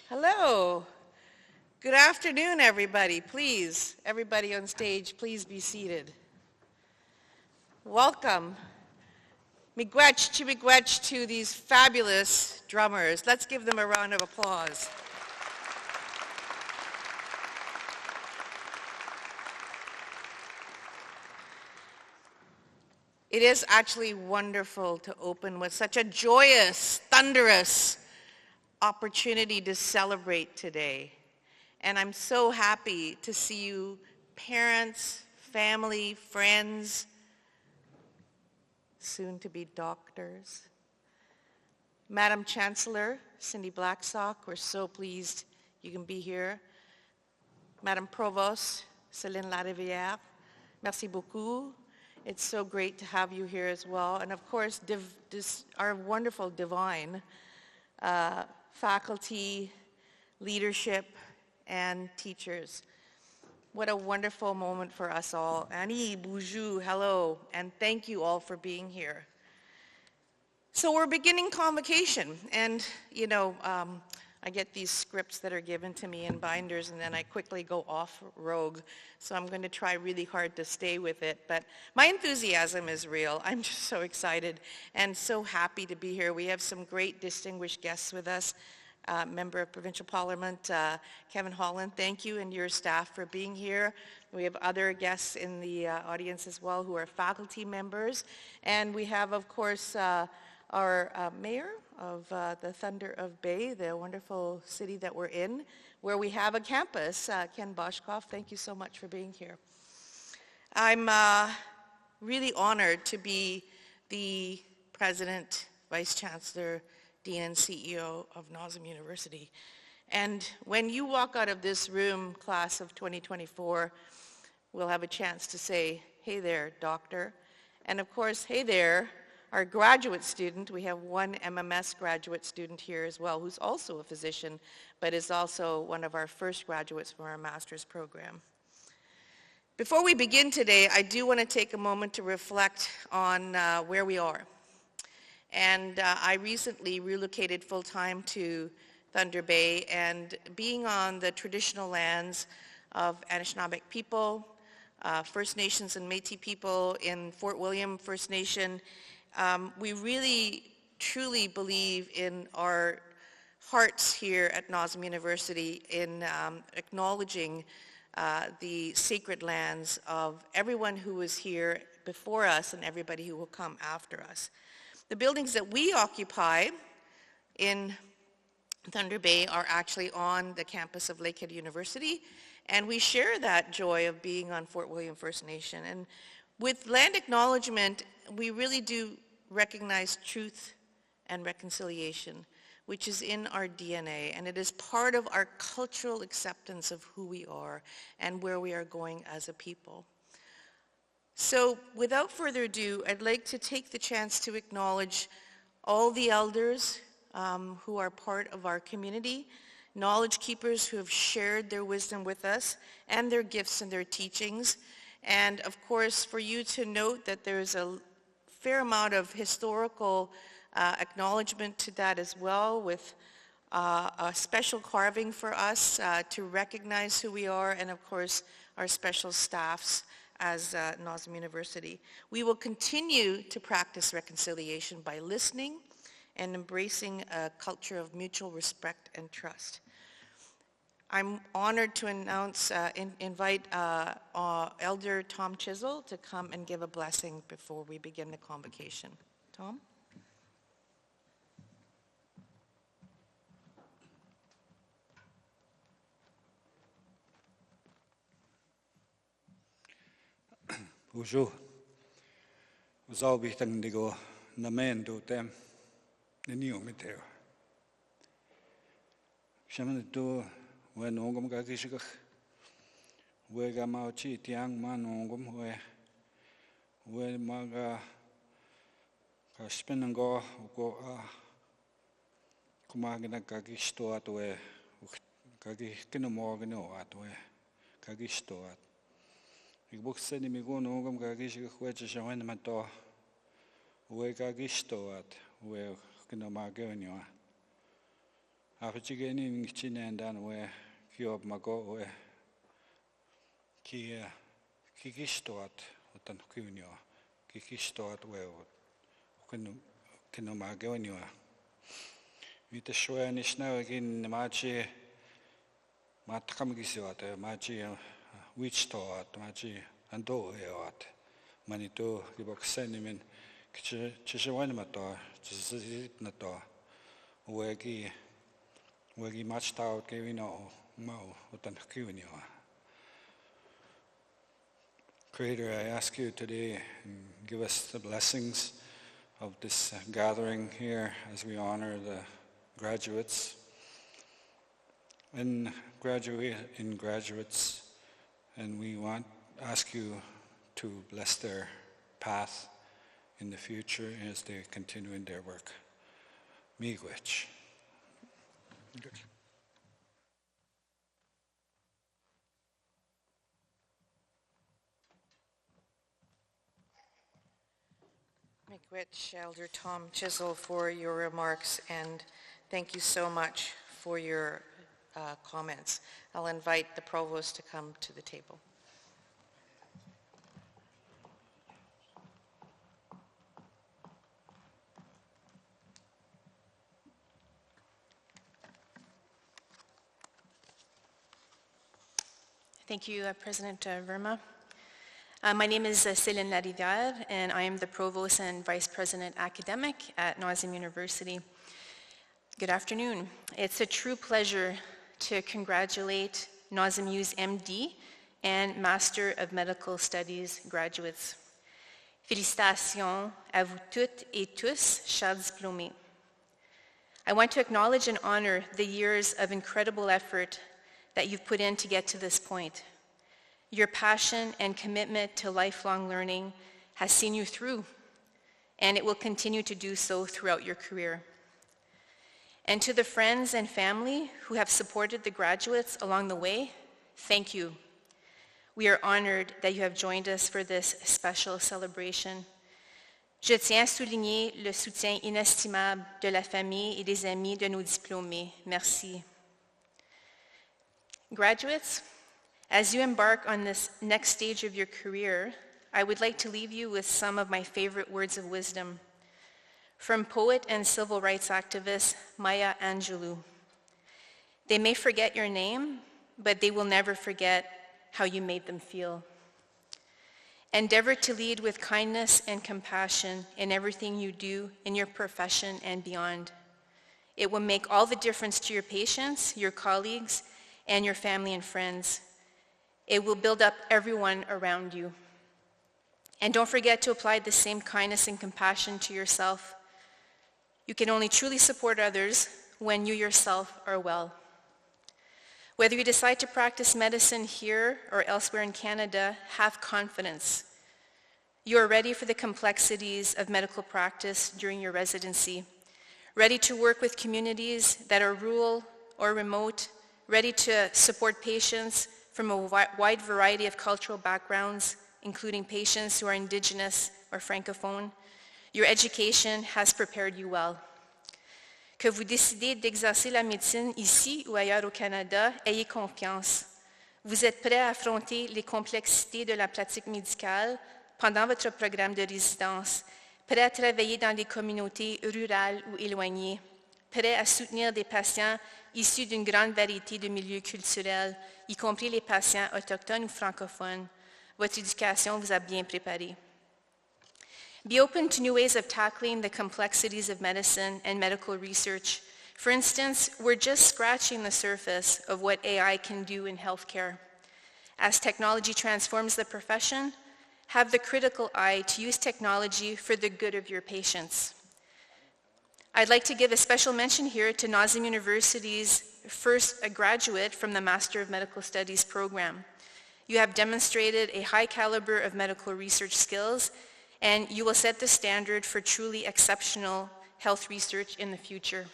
Hello. Good afternoon, everybody. Please, everybody on stage, please be seated. Welcome. Miigwech to these fabulous drummers. Let's give them a round of applause. It is actually wonderful to open with such a joyous, thunderous opportunity to celebrate today. And I'm so happy to see you, parents, family, friends, soon to be doctors. Madam Chancellor, Cindy Blacksock, we're so pleased you can be here. Madam Provost, Céline Larivière, merci beaucoup. It's so great to have you here as well. And of course, our wonderful divine faculty, leadership, and teachers. What a wonderful moment for us all. Annie, bonjour, hello, and thank you all for being here. So we're beginning Convocation, and I get these scripts that are given to me in binders, and then I quickly go off rogue. So I'm going to try really hard to stay with it. But my enthusiasm is real. I'm just so excited and so happy to be here. We have some great distinguished guests with us. Member of Provincial Parliament, Kevin Holland, thank you and your staff for being here. We have other guests in the audience as well who are faculty members. And we have, of course, our mayor of the Thunder of Bay, the wonderful city that we're in, where we have a campus. Ken Boshkoff, thank you so much for being here. I'm really honored to be the President, Vice Chancellor, Dean and CEO of NOSM University. And when you walk out of this room, class of 2024, we'll have a chance to say, hey there, doctor. And of course, hey there, our graduate student. We have one MMS graduate student here as well, who's also a physician, but is also one of our first graduates from our master's program. Before we begin today, I do want to take a moment to reflect on where we are. And I recently relocated full-time to Thunder Bay, and being on the traditional lands of Anishinaabe people, First Nations and Métis people in Fort William First Nation, we really truly believe in our hearts here at NOSM University in acknowledging the sacred lands of everyone who was here before us and everybody who will come after us. The buildings that we occupy in Thunder Bay are actually on the campus of Lakehead University, and we share that joy of being on Fort William First Nation. And with land acknowledgement, we really do recognize truth and reconciliation, which is in our DNA, and it is part of our cultural acceptance of who we are and where we are going as a people. So without further ado, I'd like to take the chance to acknowledge all the elders who are part of our community, knowledge keepers who have shared their wisdom with us and their gifts and their teachings. And of course, for you to note that there's a fair amount of historical acknowledgement to that as well, with a special carving for us to recognize who we are, and of course, our special staffs as NOSM University. We will continue to practice reconciliation by listening and embracing a culture of mutual respect and trust. I'm honored to invite Elder Tom Chisel to come and give a blessing before we begin the convocation. Tom? Bonjour. Vous avez entendu na men do tem na new meteo. Shaman do when ongom ga kishik we ga ma chi tiang man ongom we ma ga ka spinnen go kuma ga ga gisto at we ga gi kino morgen no at we ga gisto at ik boek seni mi go no gam ga gish khwe cha shawen ma to we ga gisto at we kino ma ge nyo Apachigeni ngichinendan we kiob mago we kikistoat utan kunyo kikistoat we kinu magonyo. Vita shwe nishna gin machi matkam gisiwate machi wichtoat machi ando eat manito giboksen min chishawan mato chisit nato wegi matched out kevino mau utan kunyo. Creator, I ask you today, give us the blessings of this gathering here as we honor the graduates and graduates, and we ask you to bless their path in the future as they continue in their work. Miigwech. Miigwech, Elder Tom Chisel, for your remarks, and thank you so much for your comments. I'll invite the Provost to come to the table. Thank you, President Verma. My name is Céline Larivière, and I am the Provost and Vice President Academic at NOSM University. Good afternoon. It's a true pleasure to congratulate NOSMU's MD and Master of Medical Studies graduates. Félicitations à vous toutes et tous, chers diplômés. I want to acknowledge and honor the years of incredible effort that you've put in to get to this point. Your passion and commitment to lifelong learning has seen you through, and it will continue to do so throughout your career. And to the friends and family who have supported the graduates along the way, thank you. We are honored that you have joined us for this special celebration. Je tiens à souligner le soutien inestimable de la famille et des amis de nos diplômés. Merci. Graduates, as you embark on this next stage of your career, I would like to leave you with some of my favorite words of wisdom from poet and civil rights activist Maya Angelou. They may forget your name, but they will never forget how you made them feel. Endeavor to lead with kindness and compassion in everything you do in your profession and beyond. It will make all the difference to your patients, your colleagues, and your family and friends. It will build up everyone around you. And don't forget to apply the same kindness and compassion to yourself. You can only truly support others when you yourself are well. Whether you decide to practice medicine here or elsewhere in Canada, have confidence. You are ready for the complexities of medical practice during your residency, ready to work with communities that are rural or remote, ready to support patients from a wide variety of cultural backgrounds, including patients who are Indigenous or Francophone. Your education has prepared you well. Que vous décidez d'exercer la médecine ici ou ailleurs au Canada, ayez confiance. Vous êtes prêt à affronter les complexités de la pratique médicale pendant votre programme de résidence, prêt à travailler dans des communautés rurales ou éloignées, prêt à soutenir des patients issus d'une grande variété de milieux culturels, y compris les patients autochtones ou francophones. Votre éducation vous a bien préparé. Be open to new ways of tackling the complexities of medicine and medical research. For instance, we're just scratching the surface of what AI can do in healthcare. As technology transforms the profession, have the critical eye to use technology for the good of your patients. I'd like to give a special mention here to NOSM University's first graduate from the Master of Medical Studies program. You have demonstrated a high caliber of medical research skills, and you will set the standard for truly exceptional health research in the future.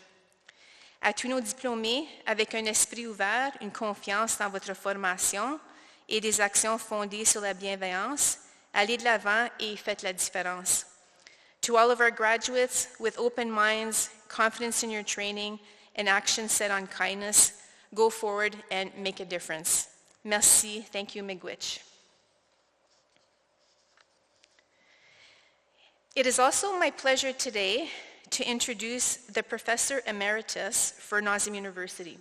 À tous nos diplômés, avec un esprit ouvert, une confiance dans votre formation et des actions fondées sur la bienveillance, allez de l'avant et faites la différence. To all of our graduates, with open minds, confidence in your training, and actions set on kindness go forward and make a difference. Merci. Thank you, Miigwech. It is also my pleasure today to introduce the Professor Emeritus for NOSM University.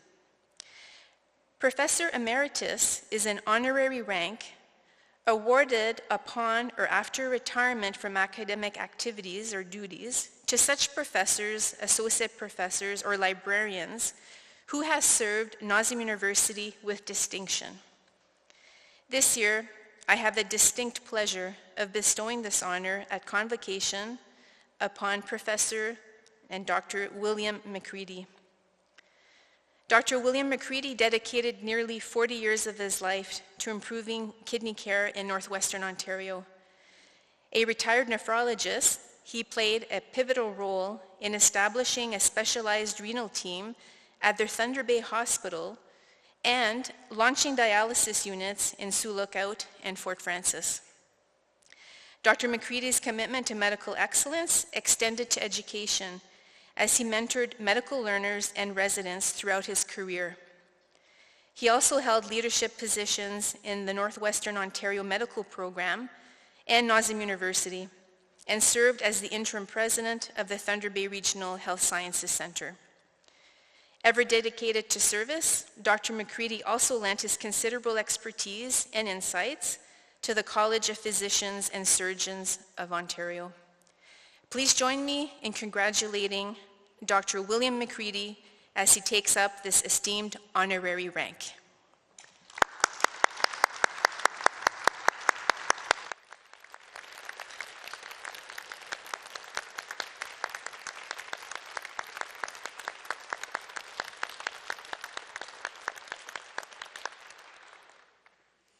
Professor Emeritus is an honorary rank awarded upon or after retirement from academic activities or duties to such professors, associate professors, or librarians who has served NOSM University with distinction. This year, I have the distinct pleasure of bestowing this honor at Convocation upon Professor and Dr. William McCready. Dr. William McCready dedicated nearly 40 years of his life to improving kidney care in northwestern Ontario. A retired nephrologist, he played a pivotal role in establishing a specialized renal team at their Thunder Bay Hospital and launching dialysis units in Sioux Lookout and Fort Frances. Dr. McCready's commitment to medical excellence extended to education as he mentored medical learners and residents throughout his career. He also held leadership positions in the Northwestern Ontario Medical Program and NOSM University, and served as the interim president of the Thunder Bay Regional Health Sciences Centre. Ever dedicated to service, Dr. McCready also lent his considerable expertise and insights to the College of Physicians and Surgeons of Ontario. Please join me in congratulating Dr. William McCready as he takes up this esteemed honorary rank.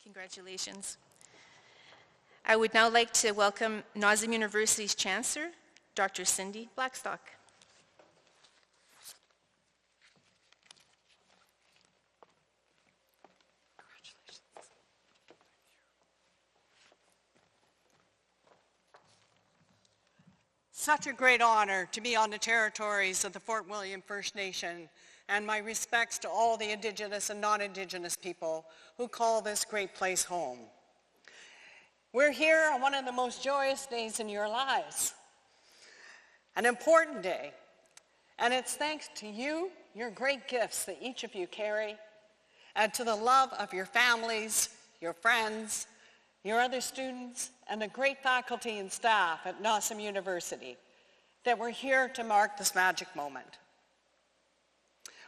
Congratulations. I would now like to welcome NOSM University's Chancellor, Dr. Cindy Blackstock. Such a great honor to be on the territories of the Fort William First Nation, and my respects to all the Indigenous and non-Indigenous people who call this great place home. We're here on one of the most joyous days in your lives, an important day, and it's thanks to you, your great gifts that each of you carry, and to the love of your families, your friends, your other students, and the great faculty and staff at NOSM University that we're here to mark this magic moment.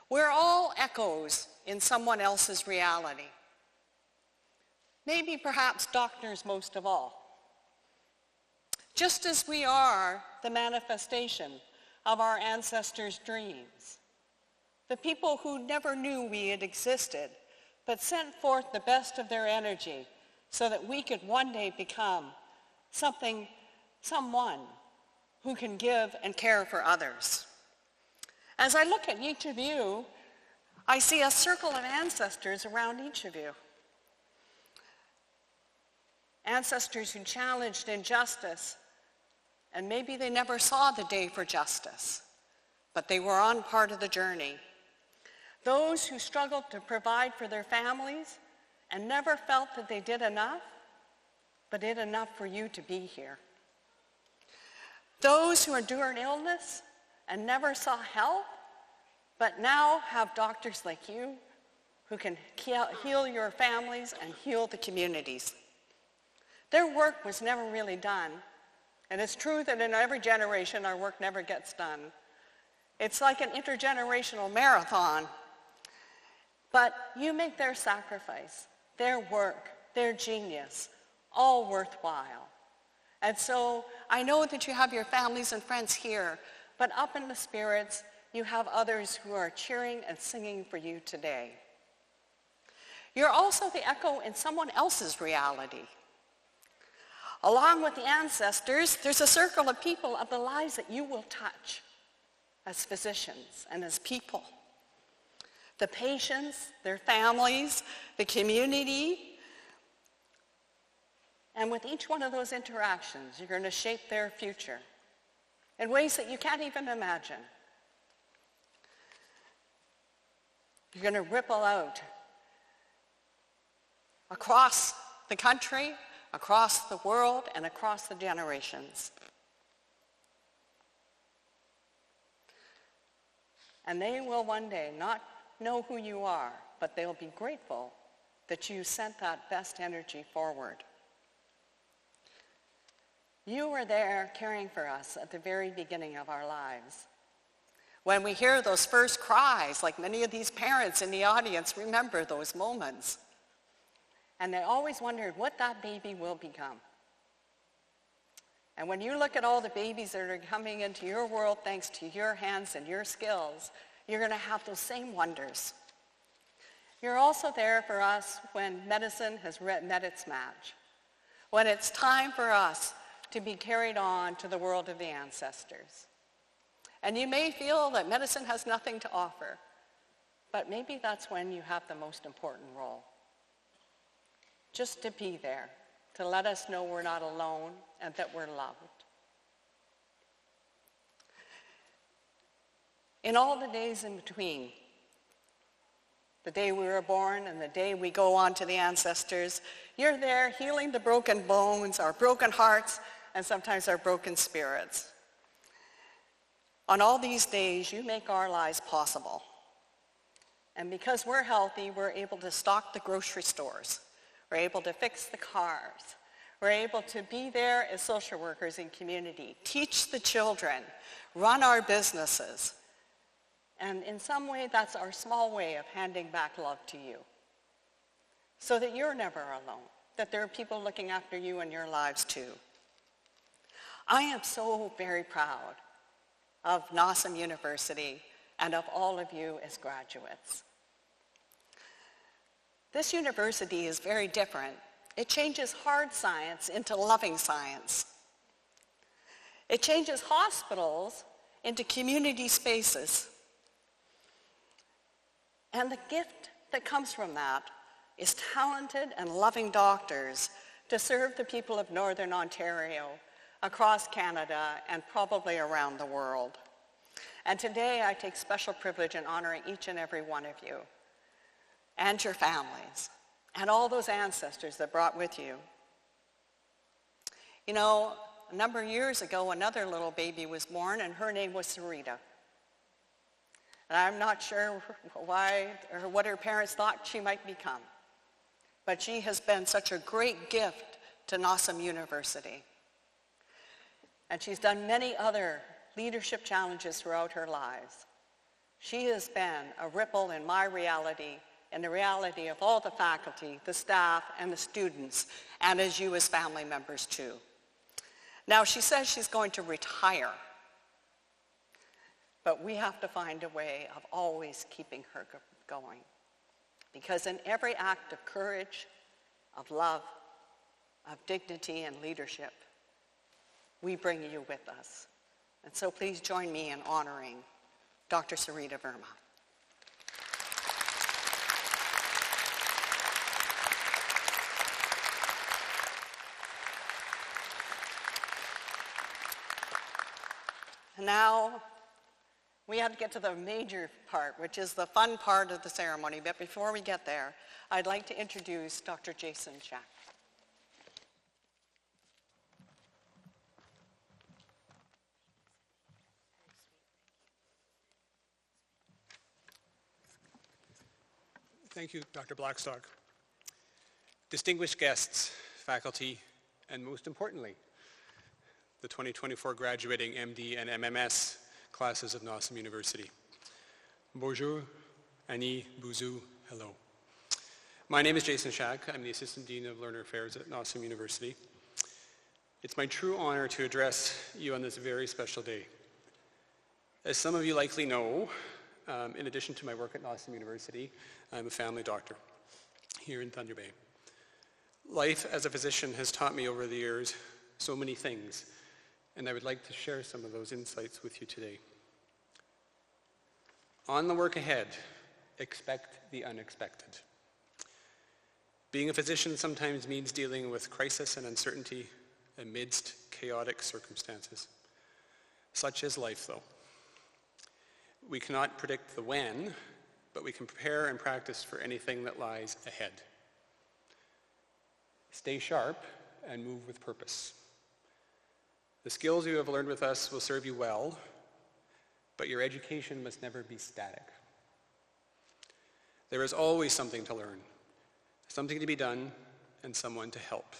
We're all echoes in someone else's reality. Maybe perhaps doctors most of all. Just as we are the manifestation of our ancestors' dreams, the people who never knew we had existed, but sent forth the best of their energy so that we could one day become someone who can give and care for others. As I look at each of you, I see a circle of ancestors around each of you. Ancestors who challenged injustice, and maybe they never saw the day for justice, but they were on part of the journey. Those who struggled to provide for their families and never felt that they did enough, but did enough for you to be here. Those who endured illness and never saw help, but now have doctors like you who can heal your families and heal the communities. Their work was never really done, and it's true that in every generation our work never gets done. It's like an intergenerational marathon, but you make their sacrifice, their work, their genius, all worthwhile. And so I know that you have your families and friends here, but up in the spirits, you have others who are cheering and singing for you today. You're also the echo in someone else's reality. Along with the ancestors, there's a circle of people of the lives that you will touch as physicians and as people. The patients, their families, the community. And with each one of those interactions, you're going to shape their future in ways that you can't even imagine. You're going to ripple out across the country, across the world, and across the generations. And they will one day not know who you are, but they'll be grateful that you sent that best energy forward. You were there caring for us at the very beginning of our lives. When we hear those first cries, like many of these parents in the audience remember those moments. And they always wondered what that baby will become. And when you look at all the babies that are coming into your world thanks to your hands and your skills, you're going to have those same wonders. You're also there for us when medicine has met its match, when it's time for us to be carried on to the world of the ancestors. And you may feel that medicine has nothing to offer, but maybe that's when you have the most important role. Just to be there, to let us know we're not alone and that we're loved. In all the days in between, the day we were born and the day we go on to the ancestors, you're there healing the broken bones, our broken hearts, and sometimes our broken spirits. On all these days, you make our lives possible. And because we're healthy, we're able to stock the grocery stores. We're able to fix the cars. We're able to be there as social workers in community, teach the children, run our businesses. And in some way, that's our small way of handing back love to you. So that you're never alone, that there are people looking after you in your lives too. I am so very proud of NOSM University and of all of you as graduates. This university is very different. It changes hard science into loving science. It changes hospitals into community spaces. And the gift that comes from that is talented and loving doctors to serve the people of Northern Ontario, across Canada, and probably around the world. And today I take special privilege in honoring each and every one of you and your families and all those ancestors that brought with you. You know, a number of years ago, another little baby was born, and her name was Sarita. And I'm not sure why or what her parents thought she might become. But she has been such a great gift to NOSM University. And she's done many other leadership challenges throughout her lives. She has been a ripple in my reality and the reality of all the faculty, the staff, and the students, and as you as family members too. Now, she says she's going to retire, but we have to find a way of always keeping her going. Because in every act of courage, of love, of dignity and leadership, we bring you with us. And so please join me in honoring Dr. Sarita Verma. And now we have to get to the major part, which is the fun part of the ceremony. But before we get there, I'd like to introduce Dr. Jason Shack. Thank you, Dr. Blackstock. Distinguished guests, faculty, and most importantly, the 2024 graduating MD and MMS classes of NOSM University. Bonjour, Annie, Boozhoo, hello. My name is Jason Shack. I'm the Assistant Dean of Learner Affairs at NOSM University. It's my true honor to address you on this very special day. As some of you likely know, in addition to my work at NOSM University, I'm a family doctor here in Thunder Bay. Life as a physician has taught me over the years so many things, and I would like to share some of those insights with you today. On the work ahead, expect the unexpected. Being a physician sometimes means dealing with crisis and uncertainty amidst chaotic circumstances. Such is life, though. We cannot predict the when, but we can prepare and practice for anything that lies ahead. Stay sharp and move with purpose. The skills you have learned with us will serve you well, but your education must never be static. There is always something to learn, something to be done, and someone to help.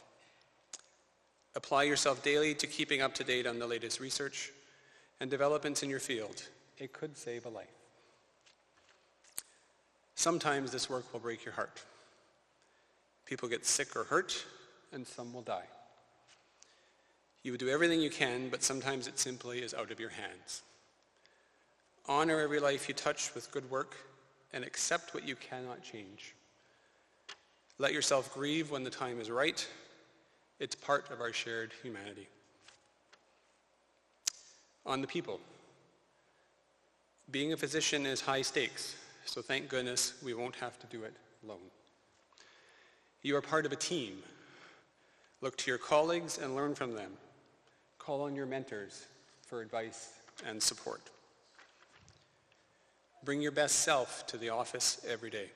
Apply yourself daily to keeping up to date on the latest research and developments in your field. It could save a life. Sometimes this work will break your heart. People get sick or hurt, and some will die. You will do everything you can, but sometimes it simply is out of your hands. Honor every life you touch with good work, and accept what you cannot change. Let yourself grieve when the time is right. It's part of our shared humanity. On the people. Being a physician is high stakes, so thank goodness we won't have to do it alone. You are part of a team. Look to your colleagues and learn from them. Call on your mentors for advice and support. Bring your best self to the office every day.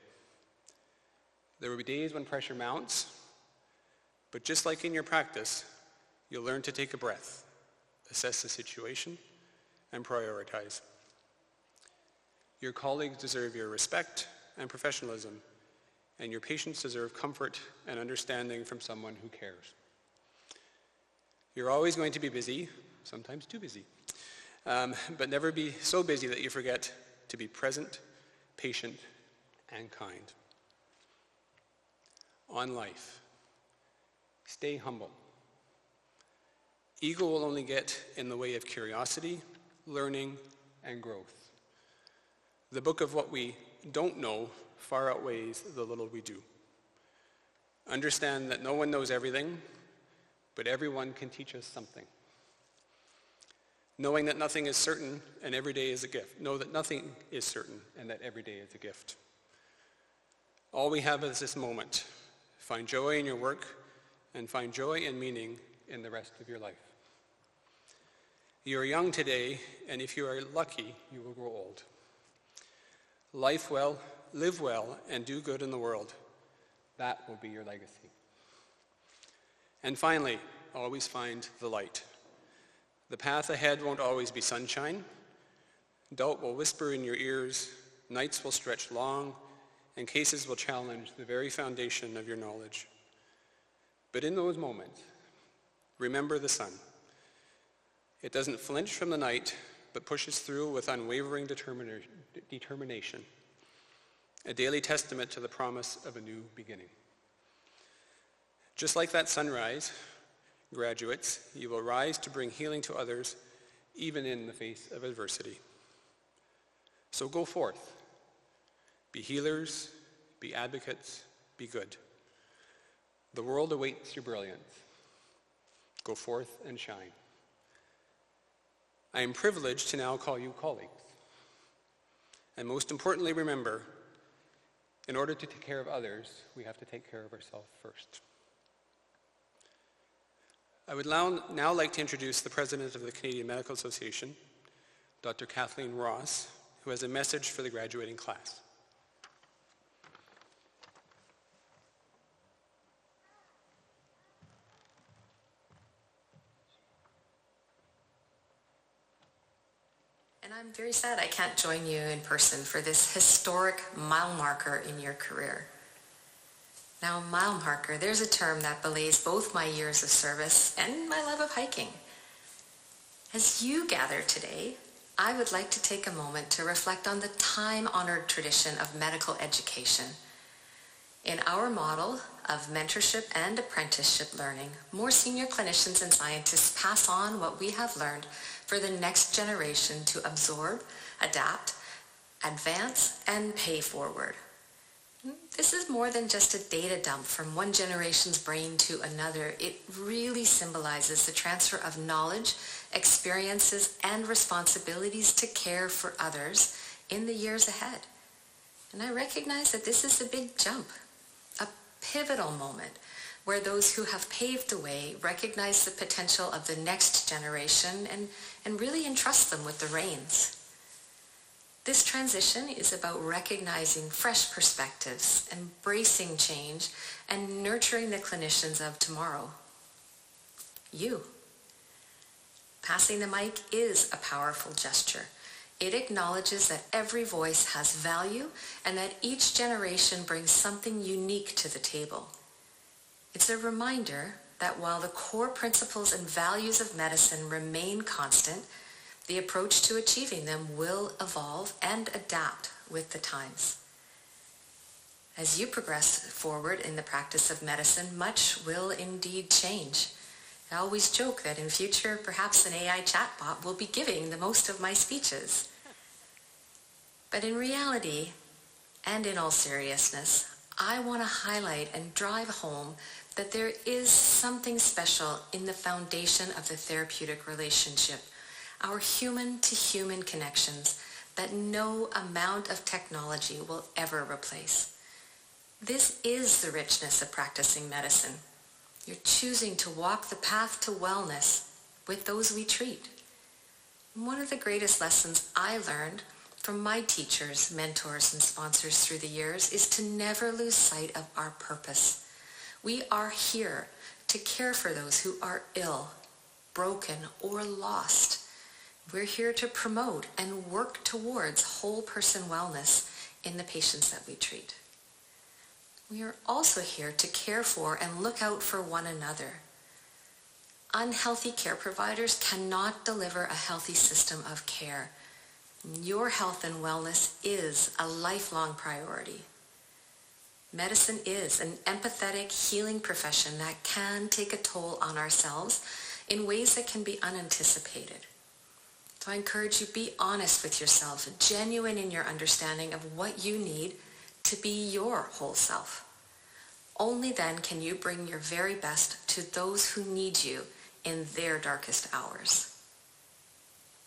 There will be days when pressure mounts, but just like in your practice, you'll learn to take a breath, assess the situation, and prioritize. Your colleagues deserve your respect and professionalism, and your patients deserve comfort and understanding from someone who cares. You're always going to be busy, sometimes too busy, but never be so busy that you forget to be present, patient, and kind. On life, stay humble. Ego will only get in the way of curiosity, learning, and growth. The book of what we don't know far outweighs the little we do. Understand that no one knows everything, but everyone can teach us something. Knowing that nothing is certain and every day is a gift. Know that nothing is certain and that every day is a gift. All we have is this moment. Find joy in your work and find joy and meaning in the rest of your life. You are young today, and if you are lucky, you will grow old. Life well, live well, and do good in the world. That will be your legacy. And finally, always find the light. The path ahead won't always be sunshine. Doubt will whisper in your ears, nights will stretch long, and cases will challenge the very foundation of your knowledge. But in those moments, remember the sun. It doesn't flinch from the night, but pushes through with unwavering determination, a daily testament to the promise of a new beginning. Just like that sunrise, graduates, you will rise to bring healing to others, even in the face of adversity. So go forth. Be healers, be advocates, be good. The world awaits your brilliance. Go forth and shine. I am privileged to now call you colleagues. And most importantly, remember, in order to take care of others, we have to take care of ourselves first. I would now like to introduce the President of the Canadian Medical Association, Dr. Kathleen Ross, who has a message for the graduating class. And I'm very sad I can't join you in person for this historic mile marker in your career. Now, mile marker, there's a term that belays both my years of service and my love of hiking. As you gather today, I would like to take a moment to reflect on the time-honored tradition of medical education. In our model of mentorship and apprenticeship learning, more senior clinicians and scientists pass on what we have learned for the next generation to absorb, adapt, advance, and pay forward. This is more than just a data dump from one generation's brain to another. It really symbolizes the transfer of knowledge, experiences, and responsibilities to care for others in the years ahead. And I recognize that this is a big jump, a pivotal moment where those who have paved the way recognize the potential of the next generation and really entrust them with the reins. This transition is about recognizing fresh perspectives, embracing change, and nurturing the clinicians of tomorrow. You. Passing the mic is a powerful gesture. It acknowledges that every voice has value and that each generation brings something unique to the table. It's a reminder that while the core principles and values of medicine remain constant, the approach to achieving them will evolve and adapt with the times. As you progress forward in the practice of medicine, much will indeed change. I always joke that in future, perhaps an AI chatbot will be giving the most of my speeches. But in reality, and in all seriousness, I want to highlight and drive home that there is something special in the foundation of the therapeutic relationship, our human-to-human connections that no amount of technology will ever replace. This is the richness of practicing medicine. You're choosing to walk the path to wellness with those we treat. One of the greatest lessons I learned from my teachers, mentors, and sponsors through the years is to never lose sight of our purpose. We are here to care for those who are ill, broken, or lost. We're here to promote and work towards whole person wellness in the patients that we treat. We are also here to care for and look out for one another. Unhealthy care providers cannot deliver a healthy system of care. Your health and wellness is a lifelong priority. Medicine is an empathetic, healing profession that can take a toll on ourselves in ways that can be unanticipated. So I encourage you, be honest with yourself, genuine in your understanding of what you need to be your whole self. Only then can you bring your very best to those who need you in their darkest hours.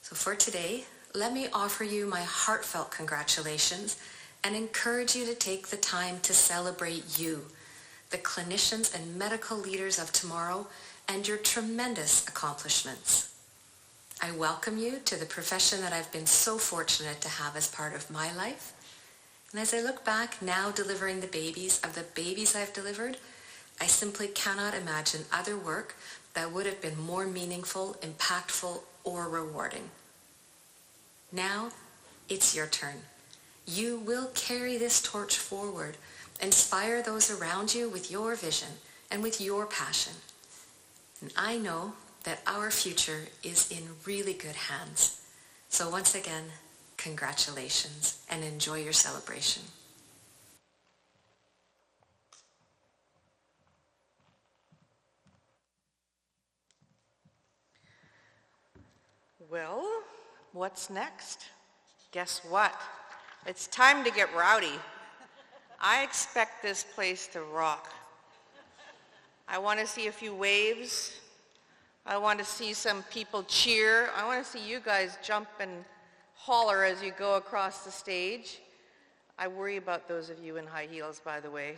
So for today, let me offer you my heartfelt congratulations and encourage you to take the time to celebrate you, the clinicians and medical leaders of tomorrow, and your tremendous accomplishments. I welcome you to the profession that I've been so fortunate to have as part of my life. And as I look back now delivering the babies of the babies I've delivered, I simply cannot imagine other work that would have been more meaningful, impactful, or rewarding. Now, it's your turn. You will carry this torch forward, inspire those around you with your vision and with your passion. And I know that our future is in really good hands. So once again, congratulations and enjoy your celebration. Well, what's next? Guess what? It's time to get rowdy. I expect this place to rock. I want to see a few waves. I want to see some people cheer. I want to see you guys jump and holler as you go across the stage. I worry about those of you in high heels, by the way.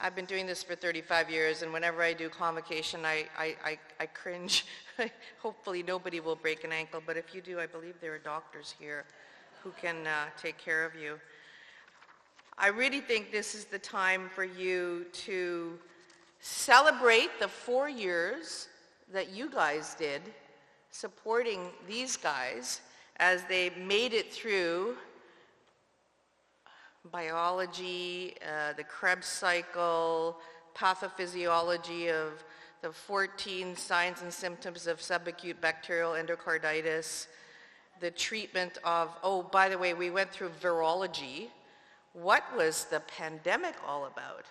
I've been doing this for 35 years, and whenever I do Convocation, I cringe. Hopefully nobody will break an ankle, but if you do, I believe there are doctors here who can take care of you. I really think this is the time for you to celebrate the 4 years that you guys did supporting these guys as they made it through biology, the Krebs cycle, pathophysiology of the 14 signs and symptoms of subacute bacterial endocarditis, the treatment of, oh, by the way, we went through virology. What was the pandemic all about?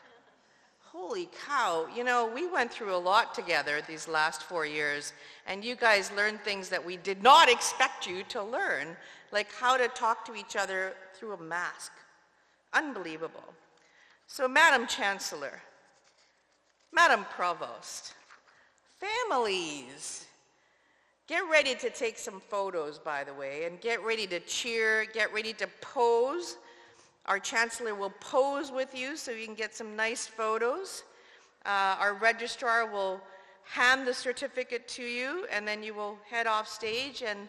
Holy cow, you know, we went through a lot together these last 4 years, and you guys learned things that we did not expect you to learn, like how to talk to each other through a mask. Unbelievable. So, Madam Chancellor, Madam Provost, families, get ready to take some photos, by the way, and get ready to cheer, get ready to pose. Our Chancellor will pose with you so you can get some nice photos. Our registrar will hand the certificate to you, and then you will head off stage, and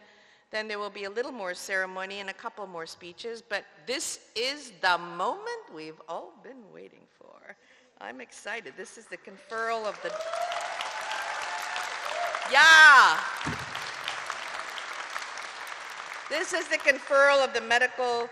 Then there will be a little more ceremony and a couple more speeches, but this is the moment we've all been waiting for. I'm excited. This is the conferral of the... Yeah! This is the conferral of the medical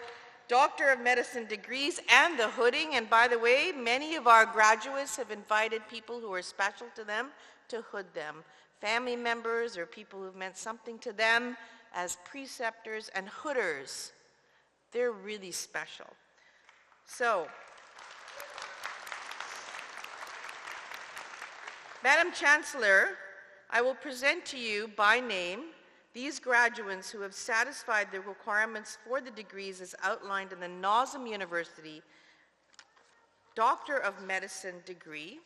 Doctor of Medicine degrees and the hooding. And by the way, many of our graduates have invited people who are special to them to hood them. Family members or people who've meant something to them as preceptors and hooders. They're really special. So, Madam Chancellor, I will present to you by name these graduates who have satisfied the requirements for the degrees as outlined in the NOSM University Doctor of Medicine degree.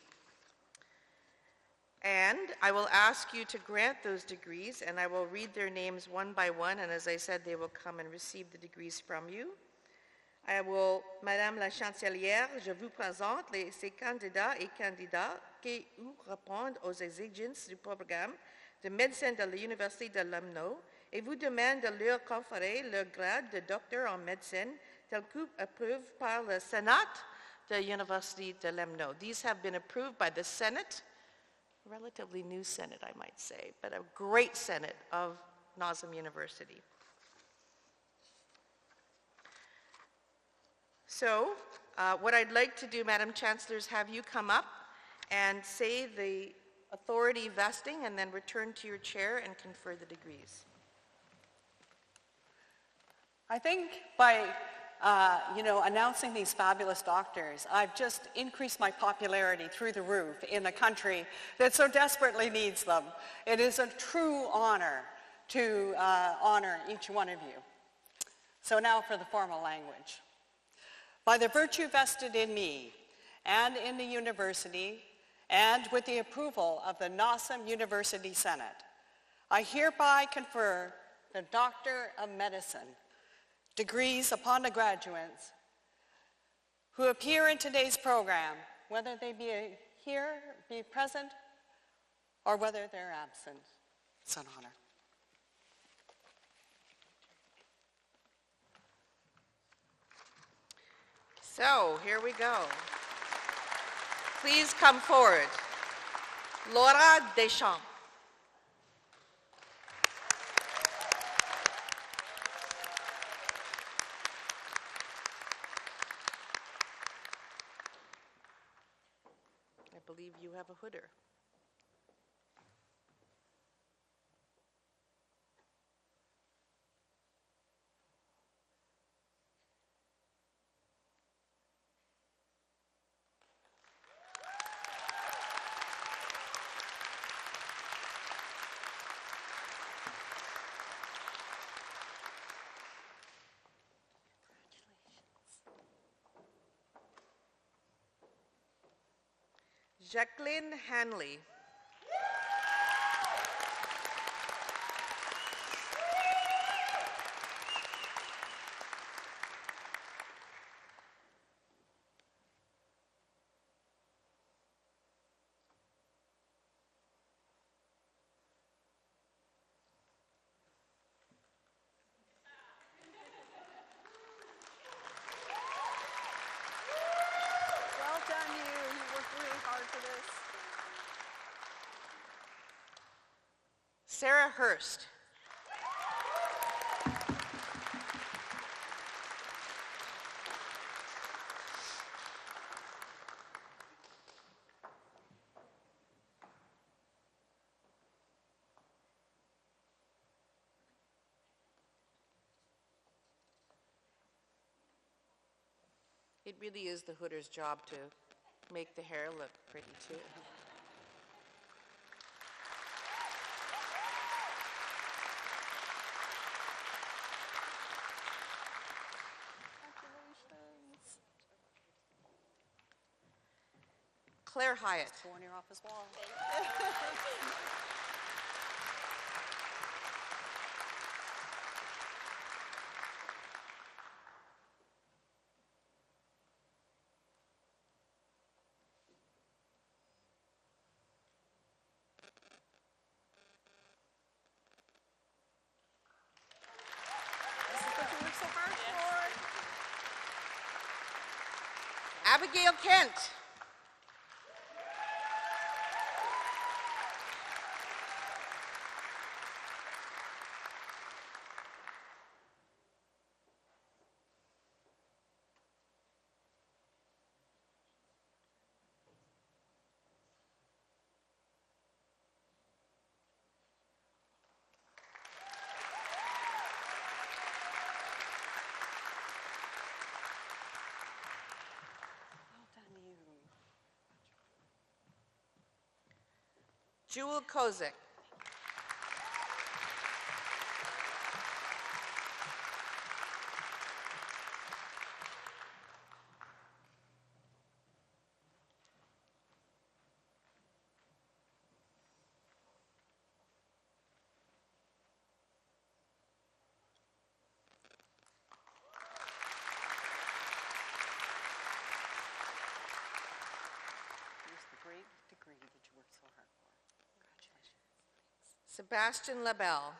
And I will ask you to grant those degrees, and I will read their names one by one, and as I said, they will come and receive the degrees from you. Madame la Chancelière, je vous présente ces candidats et candidates qui répondent aux exigences du programme de médecine de l'Université de l'Amno et vous demande de leur conférer le grade de docteur en médecine tel qu'approuvé par le Sénat de l'Université de l'Amno. These have been approved by the Senate, relatively new Senate, I might say, but a great Senate of NOSM University. So, what I'd like to do, Madam Chancellor, is have you come up and say the authority vesting and then return to your chair and confer the degrees. I think by announcing these fabulous doctors, I've just increased my popularity through the roof in a country that so desperately needs them. It is a true honor to honor each one of you. So now for the formal language. By the virtue vested in me and in the university, and with the approval of the NOSM University Senate, I hereby confer the Doctor of Medicine degrees upon the graduates who appear in today's program, whether they be here, be present, or whether they're absent. It's an honor. So, here we go. Please come forward. Laura Deschamps. I believe you have a hooder. Jacqueline Hanley. Well done, you. You worked really hard for this. Sarah Hurst. It really is the hooder's job to make the hair look pretty too. Claire Hyatt. Torn your office wall. Abigail Kent. Well done, you. Jewel Kozik. Here's the great degree that you worked so hard for. Congratulations. Sebastian Labelle.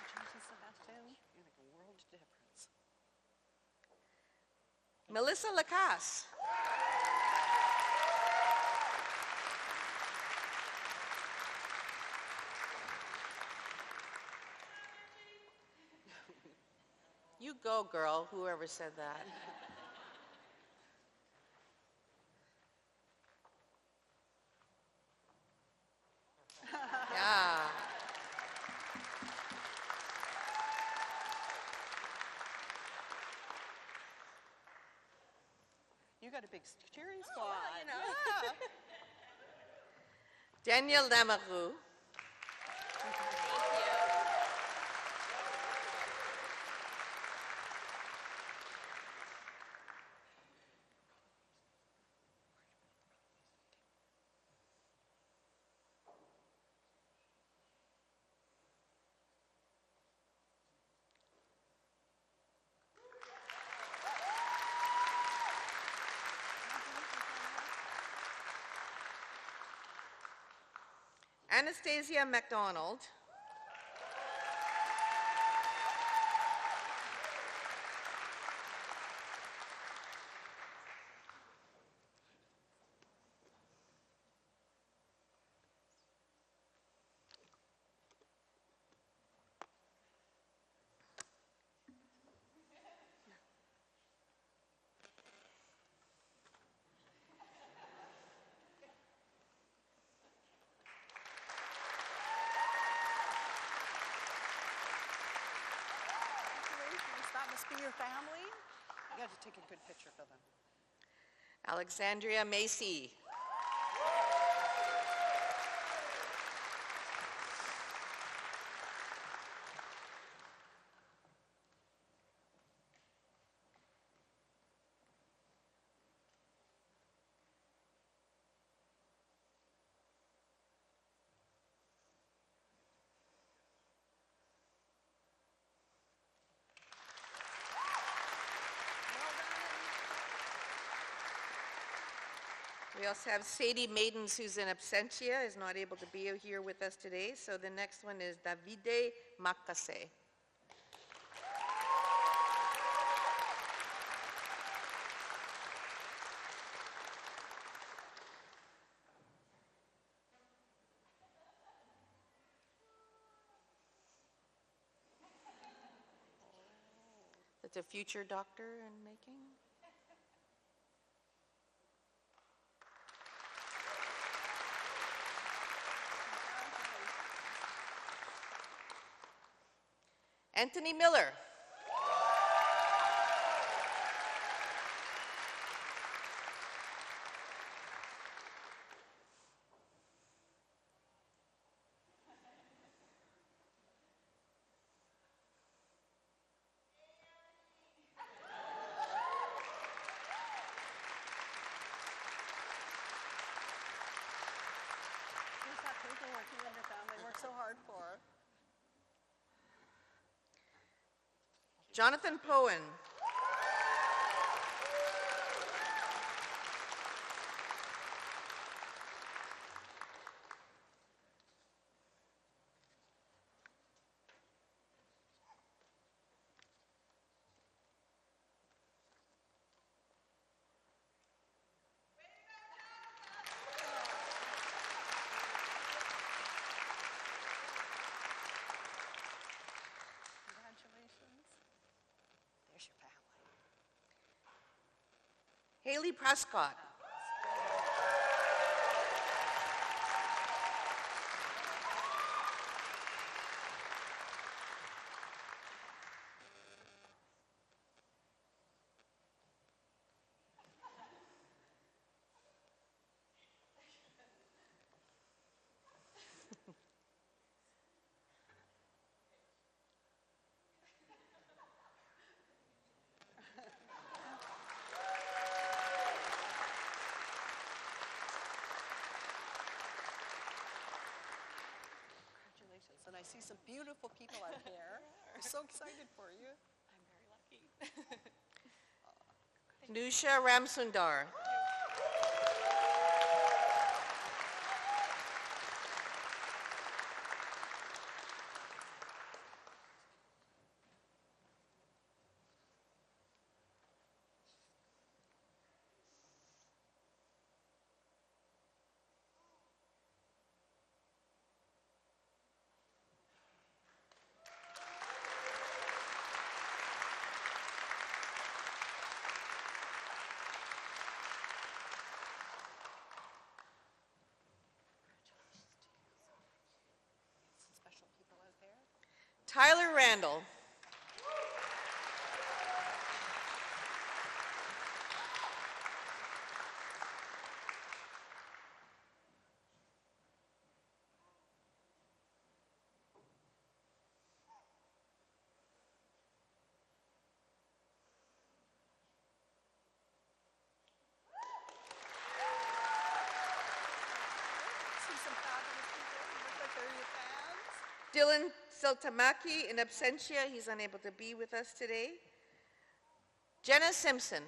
Congratulations, Sebastian. You make a world of difference. Melissa Lacasse. You go, girl, whoever said that. Yeah. You got a big cheering squad. Danielle Lamoureux. Anastasia MacDonald. Congratulations. That must be your family. You got to take a good picture for them. Alexandria Macy. We also have Sadie Maidens, who's in absentia, is not able to be here with us today. So the next one is Davide Makase. That's a future doctor in making. Anthony Miller. Jonathan Poen. Congratulations. There's your family. Haley Prescott. Congratulations. And I see some beautiful people out here. I'm so excited for you. I'm very lucky. Nusha Ramsundar. Some special people out there. Tyler Randall. See some fabulous people. You look like they're your fans. Dylan Siltamaki in absentia. He's unable to be with us today. Jenna Simpson.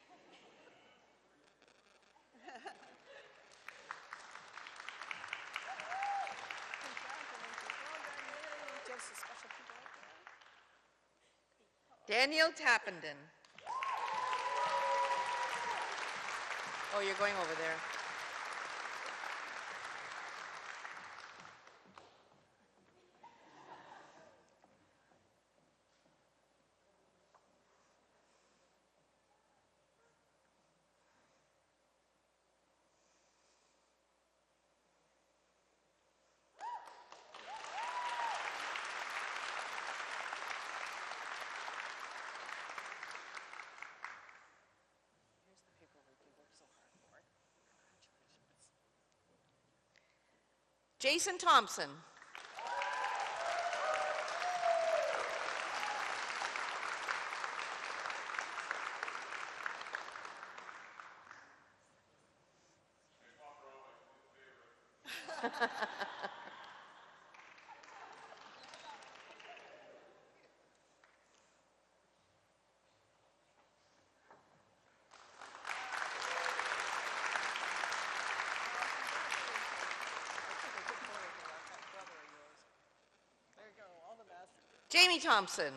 Congratulations. Well done. Yay. Do you have some special people out there? Daniel Tappenden. Oh, you're going over there. Here's the paperwork you worked so hard for. Congratulations. Jason Thompson. There you go. All the best. Jamie Thompson.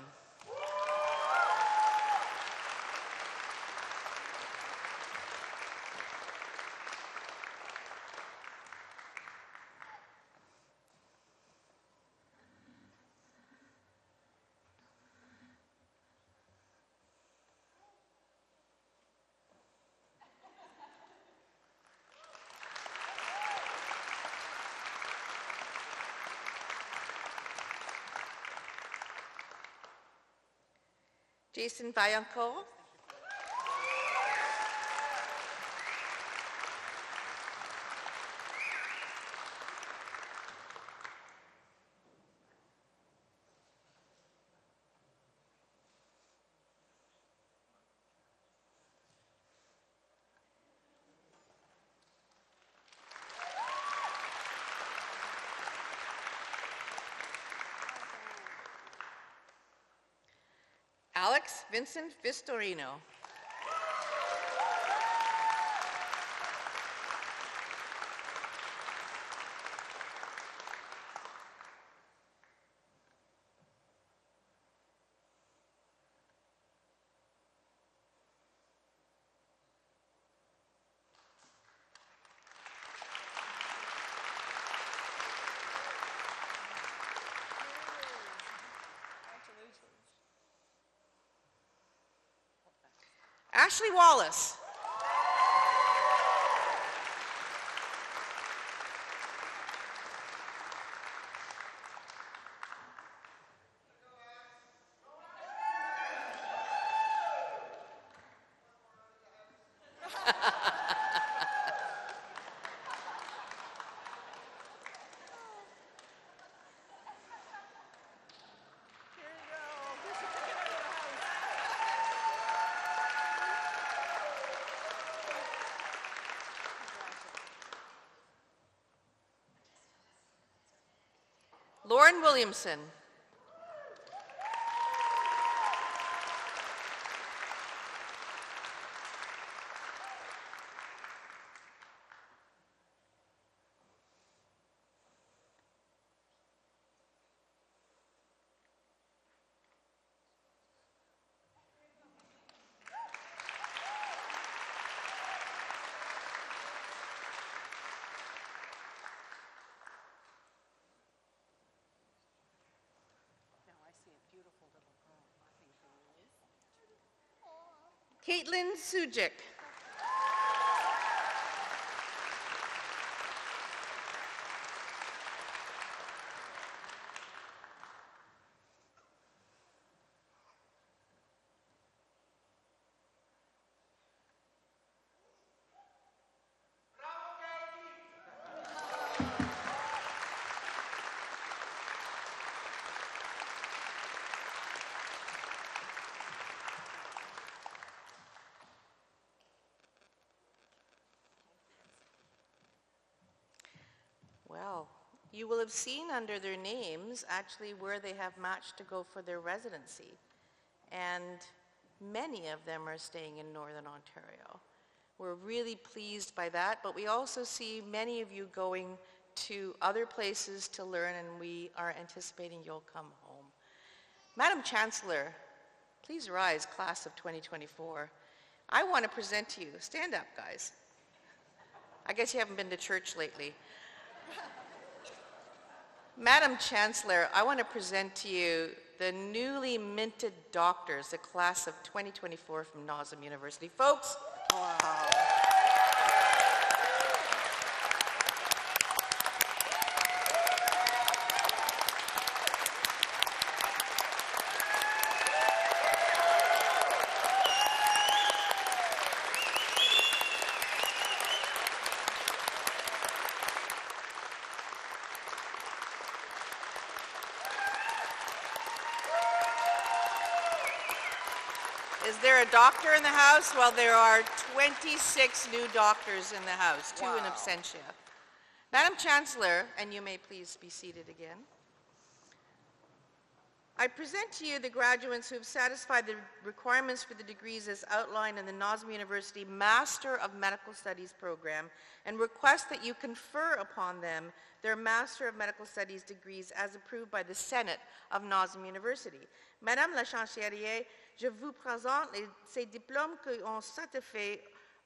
Jason Vaillancourt. Alex Vincent Vistorino. Ashley Wallace. Lauren Williamson. Caitlin Sujic. Well, you will have seen under their names actually where they have matched to go for their residency. And many of them are staying in Northern Ontario. We're really pleased by that, but we also see many of you going to other places to learn, and we are anticipating you'll come home. Madam Chancellor, please rise, class of 2024. I want to present to you, stand up guys. I guess you haven't been to church lately. Madam Chancellor, I want to present to you the newly minted doctors, the class of 2024 from NOSM University. Folks, wow. Is there a doctor in the house? Well, there are 26 new doctors in the house, 2 in absentia. Madam Chancellor, and you may please be seated again. I present to you the graduates who have satisfied the requirements for the degrees as outlined in the NOSM University Master of Medical Studies program and request that you confer upon them their Master of Medical Studies degrees as approved by the Senate of NOSM University. Madame la Chancelière, je vous présente ces diplômes qui ont satisfait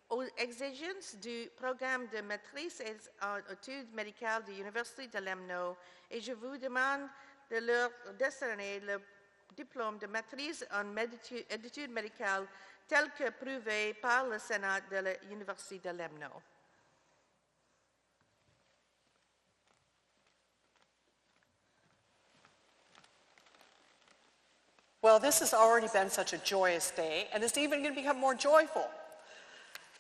aux exigences du programme de maîtrise en études médicales de l'Université de l'Emno et je vous demande de leur décerner le diplôme de maîtrise en études médicales tel que prouvé par le Sénat de l'Université de l'Emno. Well, this has already been such a joyous day, and it's even going to become more joyful.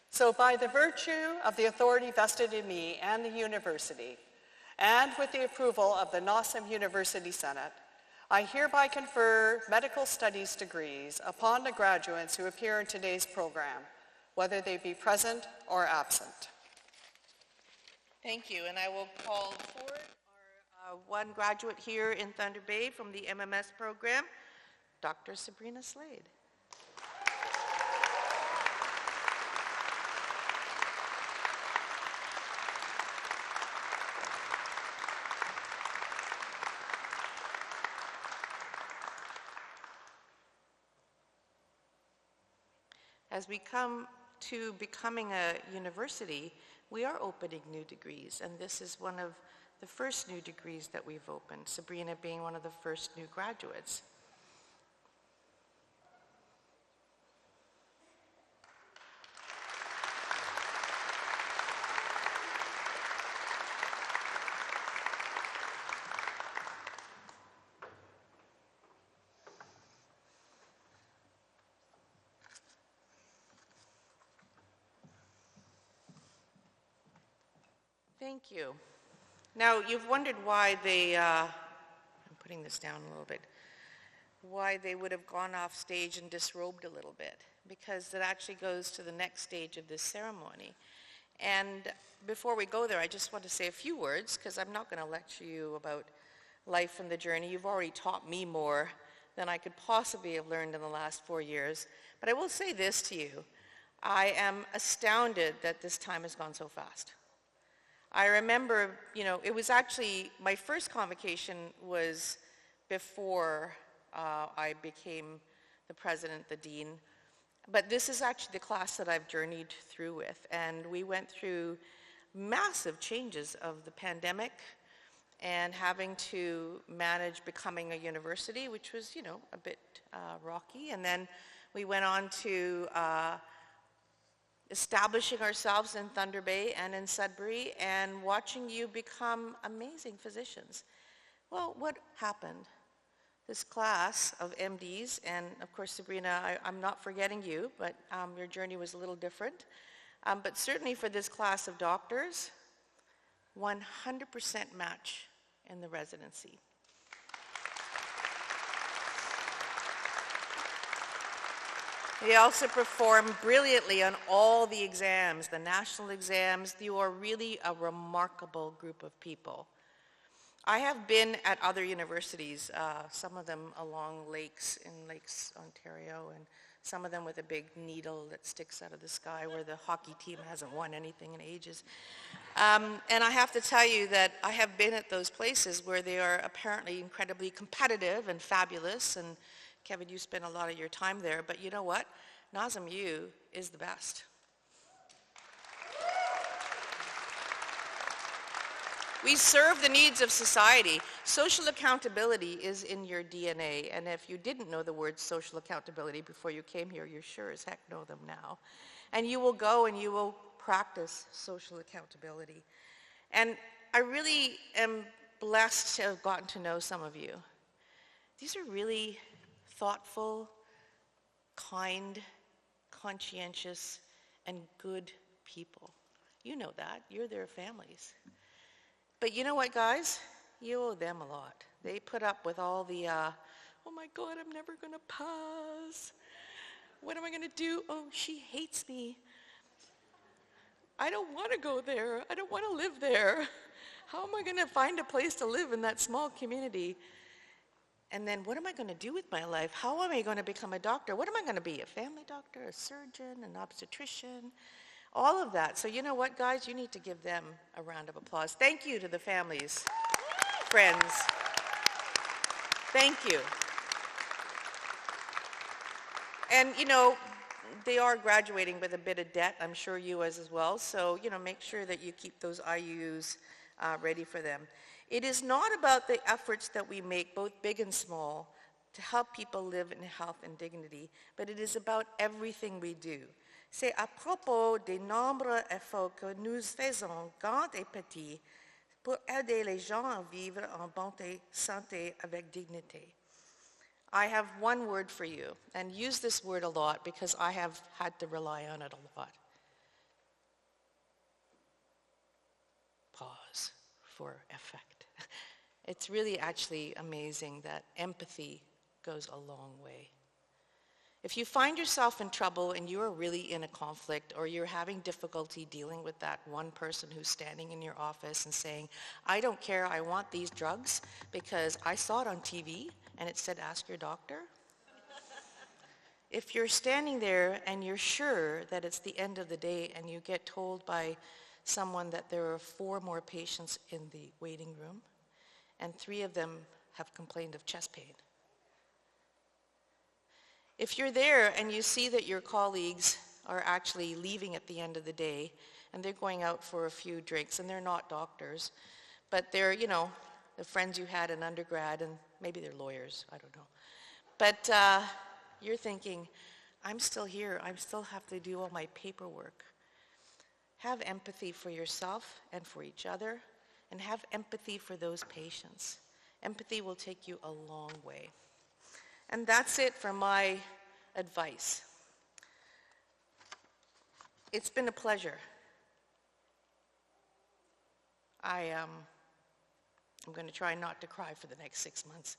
So by the virtue of the authority vested in me and the university, and with the approval of the NOSM University Senate, I hereby confer medical studies degrees upon the graduates who appear in today's program, whether they be present or absent. Thank you, and I will call forward our one graduate here in Thunder Bay from the MMS program, Dr. Sabrina Slade. As we come to becoming a university, we are opening new degrees, and this is one of the first new degrees that we've opened, Sabrina being one of the first new graduates. Thank you. Now, you've wondered why they, I'm putting this down a little bit, why they would have gone off stage and disrobed a little bit, because it actually goes to the next stage of this ceremony. And before we go there, I just want to say a few words, because I'm not going to lecture you about life and the journey. You've already taught me more than I could possibly have learned in the last 4 years. But I will say this to you. I am astounded that this time has gone so fast. I remember, it was actually, my first convocation was before I became the president, the dean. But this is actually the class that I've journeyed through with. And we went through massive changes of the pandemic and having to manage becoming a university, which was, a bit rocky. And then we went on to establishing ourselves in Thunder Bay and in Sudbury and watching you become amazing physicians. Well, what happened? This class of MDs, and of course, Sabrina, I'm not forgetting you, but your journey was a little different. But certainly for this class of doctors, 100% match in the residency. They also performed brilliantly on all the exams, the national exams. You are really a remarkable group of people. I have been at other universities, some of them along lakes, in Lakes, Ontario, and some of them with a big needle that sticks out of the sky where the hockey team hasn't won anything in ages. And I have to tell you that I have been at those places where they are apparently incredibly competitive and fabulous, and Kevin, you spent a lot of your time there, but you know what? NOSM U is the best. We serve the needs of society. Social accountability is in your DNA, and if you didn't know the word social accountability before you came here, you sure as heck know them now. And you will go and you will practice social accountability. And I really am blessed to have gotten to know some of you. These are really thoughtful, kind, conscientious, and good people. You know that. You're their families. But you know what, guys? You owe them a lot. They put up with all the, oh my God, I'm never going to pass. What am I going to do? Oh, she hates me. I don't want to go there. I don't want to live there. How am I going to find a place to live in that small community? And then what am I going to do with my life? How am I going to become a doctor? What am I going to be? A family doctor, a surgeon, an obstetrician? All of that. So you know what, guys? You need to give them a round of applause. Thank you to the families, friends. Thank you. And, they are graduating with a bit of debt. I'm sure you as well. So, make sure that you keep those IUs ready for them. It is not about the efforts that we make, both big and small, to help people live in health and dignity, but it is about everything we do. C'est à propos des nombreux efforts que nous faisons, grands et petits, pour aider les gens à vivre en bonne santé avec dignité. I have one word for you, and use this word a lot because I have had to rely on it a lot. Pause for effect. It's really actually amazing that empathy goes a long way. If you find yourself in trouble and you are really in a conflict, or you're having difficulty dealing with that one person who's standing in your office and saying, I don't care, I want these drugs because I saw it on TV and it said ask your doctor. If you're standing there and you're sure that it's the end of the day and you get told by someone that there are 4 more patients in the waiting room and 3 of them have complained of chest pain. If you're there and you see that your colleagues are actually leaving at the end of the day and they're going out for a few drinks and they're not doctors, but they're, the friends you had in undergrad, and maybe they're lawyers, I don't know. But you're thinking, I'm still here, I still have to do all my paperwork. Have empathy for yourself and for each other, and have empathy for those patients. Empathy will take you a long way. And that's it for my advice. It's been a pleasure. I'm going to try not to cry for the next 6 months.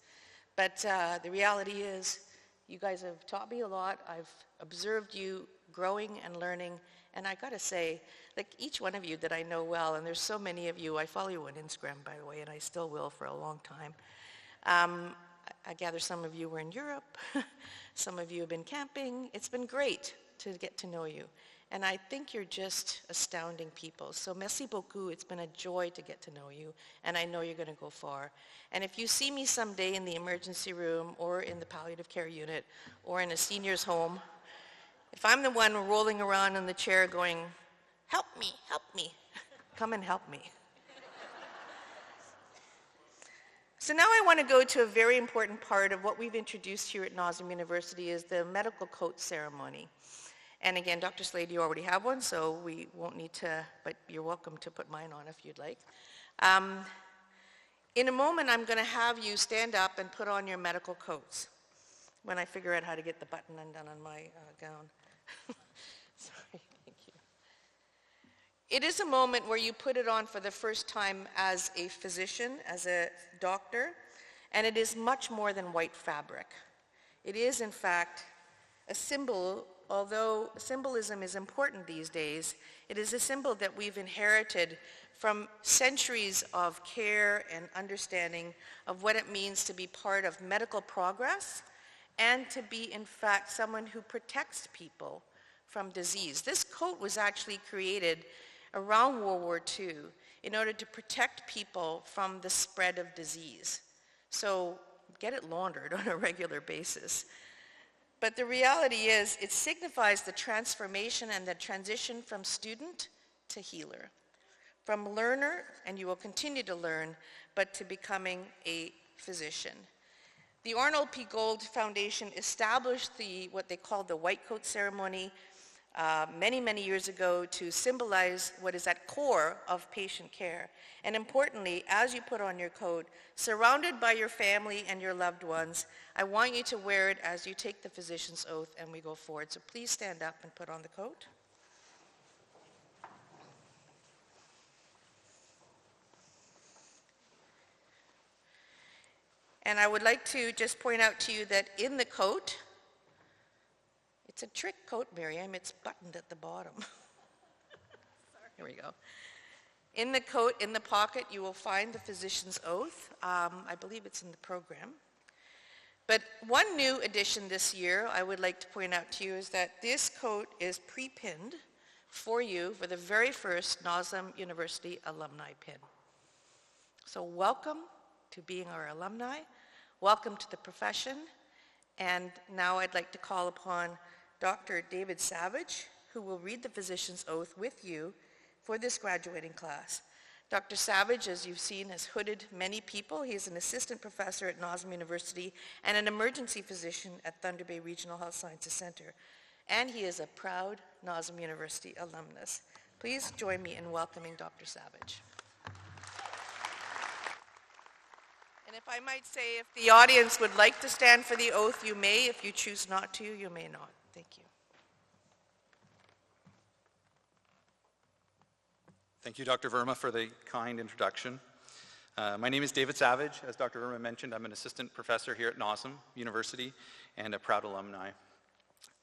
But the reality is, you guys have taught me a lot. I've observed you growing and learning. And I got to say, like each one of you that I know well, and there's so many of you, I follow you on Instagram, by the way, and I still will for a long time. I gather some of you were in Europe. Some of you have been camping. It's been great to get to know you. And I think you're just astounding people. So merci beaucoup. It's been a joy to get to know you. And I know you're going to go far. And if you see me someday in the emergency room or in the palliative care unit or in a senior's home, if I'm the one rolling around in the chair going, help me, come and help me. So now I want to go to a very important part of what we've introduced here at NOSM University is the medical coat ceremony. And again, Dr. Slade, you already have one, so we won't need to, but you're welcome to put mine on if you'd like. In a moment, I'm going to have you stand up and put on your medical coats when I figure out how to get the button undone on my gown. Sorry, thank you. It is a moment where you put it on for the first time as a physician, as a doctor, and it is much more than white fabric. It is, in fact, a symbol. Although symbolism is important these days, it is a symbol that we've inherited from centuries of care and understanding of what it means to be part of medical progress and to be, in fact, someone who protects people from disease. This coat was actually created around World War II in order to protect people from the spread of disease. So get it laundered on a regular basis. But the reality is, it signifies the transformation and the transition from student to healer, from learner, and you will continue to learn, but to becoming a physician. The Arnold P. Gold Foundation established what they called the white coat ceremony many, many years ago to symbolize what is at core of patient care. And importantly, as you put on your coat, surrounded by your family and your loved ones, I want you to wear it as you take the physician's oath and we go forward. So please stand up and put on the coat. And I would like to just point out to you that in the coat, it's a trick coat, Miriam. It's buttoned at the bottom. Here we go. In the coat, in the pocket, you will find the physician's oath. I believe it's in the program. But one new addition this year I would like to point out to you is that this coat is pre-pinned for you for the very first NOSM University alumni pin. So welcome to being our alumni. Welcome to the profession. And now I'd like to call upon Dr. David Savage, who will read the physician's oath with you for this graduating class. Dr. Savage, as you've seen, has hooded many people. He is an assistant professor at NOSM University and an emergency physician at Thunder Bay Regional Health Sciences Center. And he is a proud NOSM University alumnus. Please join me in welcoming Dr. Savage. And if If I might say, if the audience would like to stand for the oath, you may. If you choose not to, you may not. Thank you. Thank you, Dr. Verma, for the kind introduction. My name is David Savage. As Dr. Verma mentioned, I'm an assistant professor here at NOSM University and a proud alumni.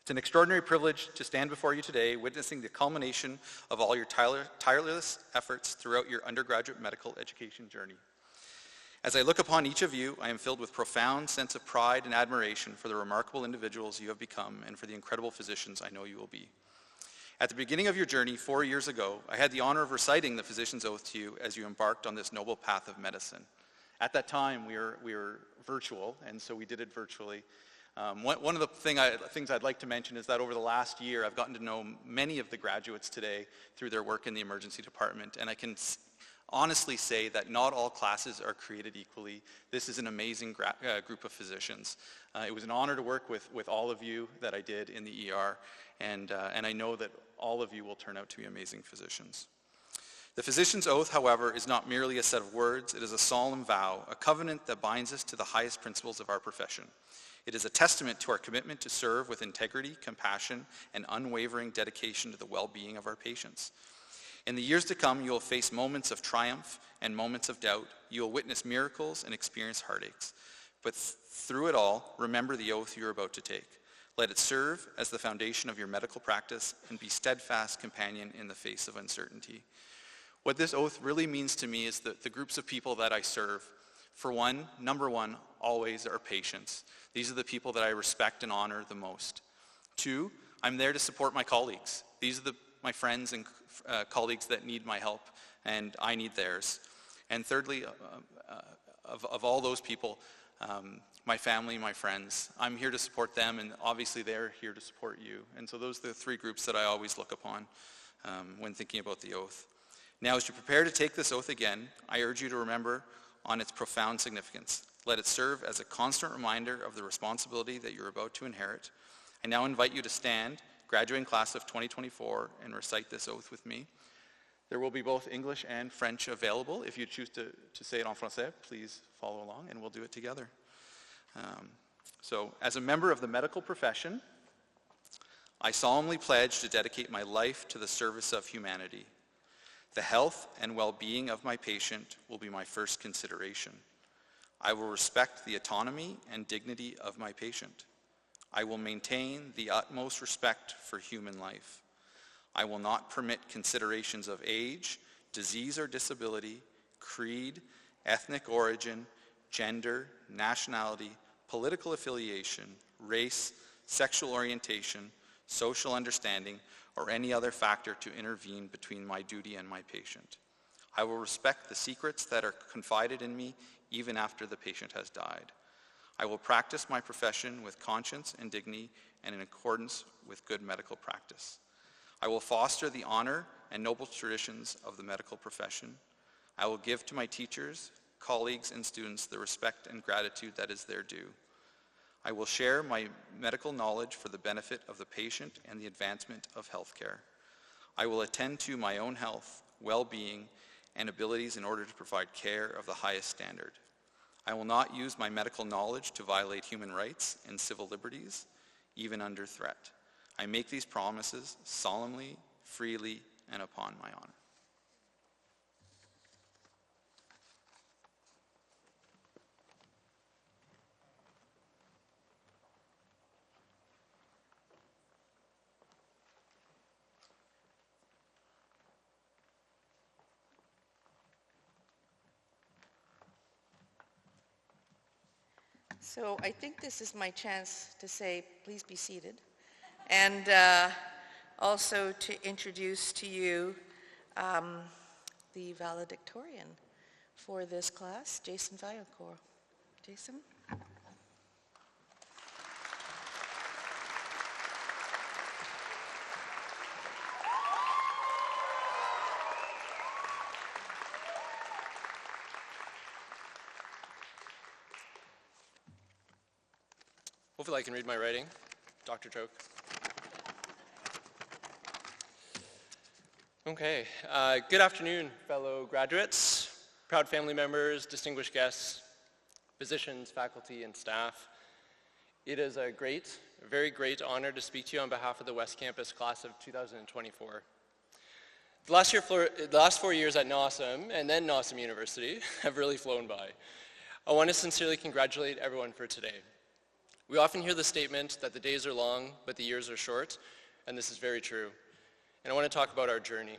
It's an extraordinary privilege to stand before you today, witnessing the culmination of all your tireless efforts throughout your undergraduate medical education journey. As I look upon each of you, I am filled with profound sense of pride and admiration for the remarkable individuals you have become and for the incredible physicians I know you will be. At the beginning of your journey 4 years ago, I had the honor of reciting the physician's oath to you as you embarked on this noble path of medicine. At that time, we were virtual, and so we did it virtually. One of the things I'd like to mention is that over the last year, I've gotten to know many of the graduates today through their work in the emergency department, and I can honestly say that not all classes are created equally. This is an amazing group of physicians. It was an honor to work with all of you that I did in the ER, and I know that all of you will turn out to be amazing physicians. The physician's oath, however, is not merely a set of words. It is a solemn vow, a covenant that binds us to the highest principles of our profession. It is a testament to our commitment to serve with integrity, compassion, and unwavering dedication to the well-being of our patients. In the years to come, you will face moments of triumph and moments of doubt. You will witness miracles and experience heartaches. But through it all, remember the oath you are about to take. Let it serve as the foundation of your medical practice and be steadfast companion in the face of uncertainty. What this oath really means to me is that the groups of people that I serve, for one, number one, always are patients. These are the people that I respect and honor the most. Two, I'm there to support my colleagues. These are my friends and colleagues that need my help, and I need theirs. And thirdly, of all those people, my family, my friends, I'm here to support them, and obviously they're here to support you. And so those are the three groups that I always look upon when thinking about the oath. Now, as you prepare to take this oath again, I urge you to remember on its profound significance. Let it serve as a constant reminder of the responsibility that you're about to inherit. I now invite you to stand, graduating class of 2024, and recite this oath with me. There will be both English and French available. If you choose to say it en français, please follow along, and we'll do it together. So, as a member of the medical profession, I solemnly pledge to dedicate my life to the service of humanity. The health and well-being of my patient will be my first consideration. I will respect the autonomy and dignity of my patient. I will maintain the utmost respect for human life. I will not permit considerations of age, disease or disability, creed, ethnic origin, gender, nationality, political affiliation, race, sexual orientation, social understanding, or any other factor to intervene between my duty and my patient. I will respect the secrets that are confided in me even after the patient has died. I will practice my profession with conscience and dignity and in accordance with good medical practice. I will foster the honor and noble traditions of the medical profession. I will give to my teachers, colleagues, and students the respect and gratitude that is their due. I will share my medical knowledge for the benefit of the patient and the advancement of healthcare. I will attend to my own health, well-being, and abilities in order to provide care of the highest standard. I will not use my medical knowledge to violate human rights and civil liberties, even under threat. I make these promises solemnly, freely, and upon my honor. So I think this is my chance to say, please be seated, and also to introduce to you the valedictorian for this class, Jason Vaillancourt. Jason? Hopefully I can read my writing, Dr. Choke. Okay, good afternoon, fellow graduates, proud family members, distinguished guests. physicians, faculty, and staff. It is a very great honor to speak to you on behalf of the West Campus class of 2024. The last 4 years at NOSM and then NOSM University have really flown by. I want to sincerely congratulate everyone for today. We often hear the statement that the days are long, but the years are short, and this is very true. And I want to talk about our journey.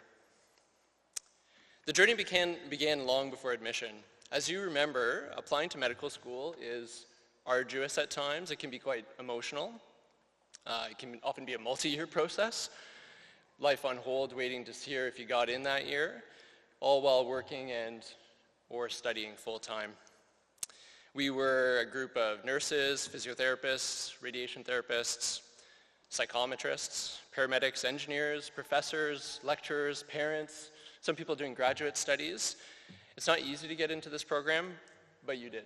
The journey began long before admission. As you remember, applying to medical school is arduous at times. It can be quite emotional. It can often be a multi-year process. Life on hold, waiting to hear if you got in that year, all while working or studying full-time. We were a group of nurses, physiotherapists, radiation therapists, psychometrists, paramedics, engineers, professors, lecturers, parents, some people doing graduate studies. It's not easy to get into this program, but you did.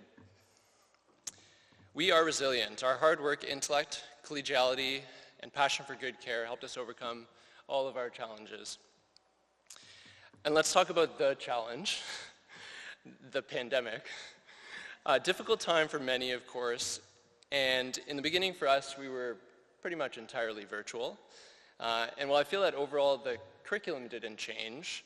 We are resilient. Our hard work, intellect, collegiality, and passion for good care helped us overcome all of our challenges. And let's talk about the challenge, the pandemic. A difficult time for many, of course, and in the beginning for us, we were pretty much entirely virtual. And while I feel that overall the curriculum didn't change,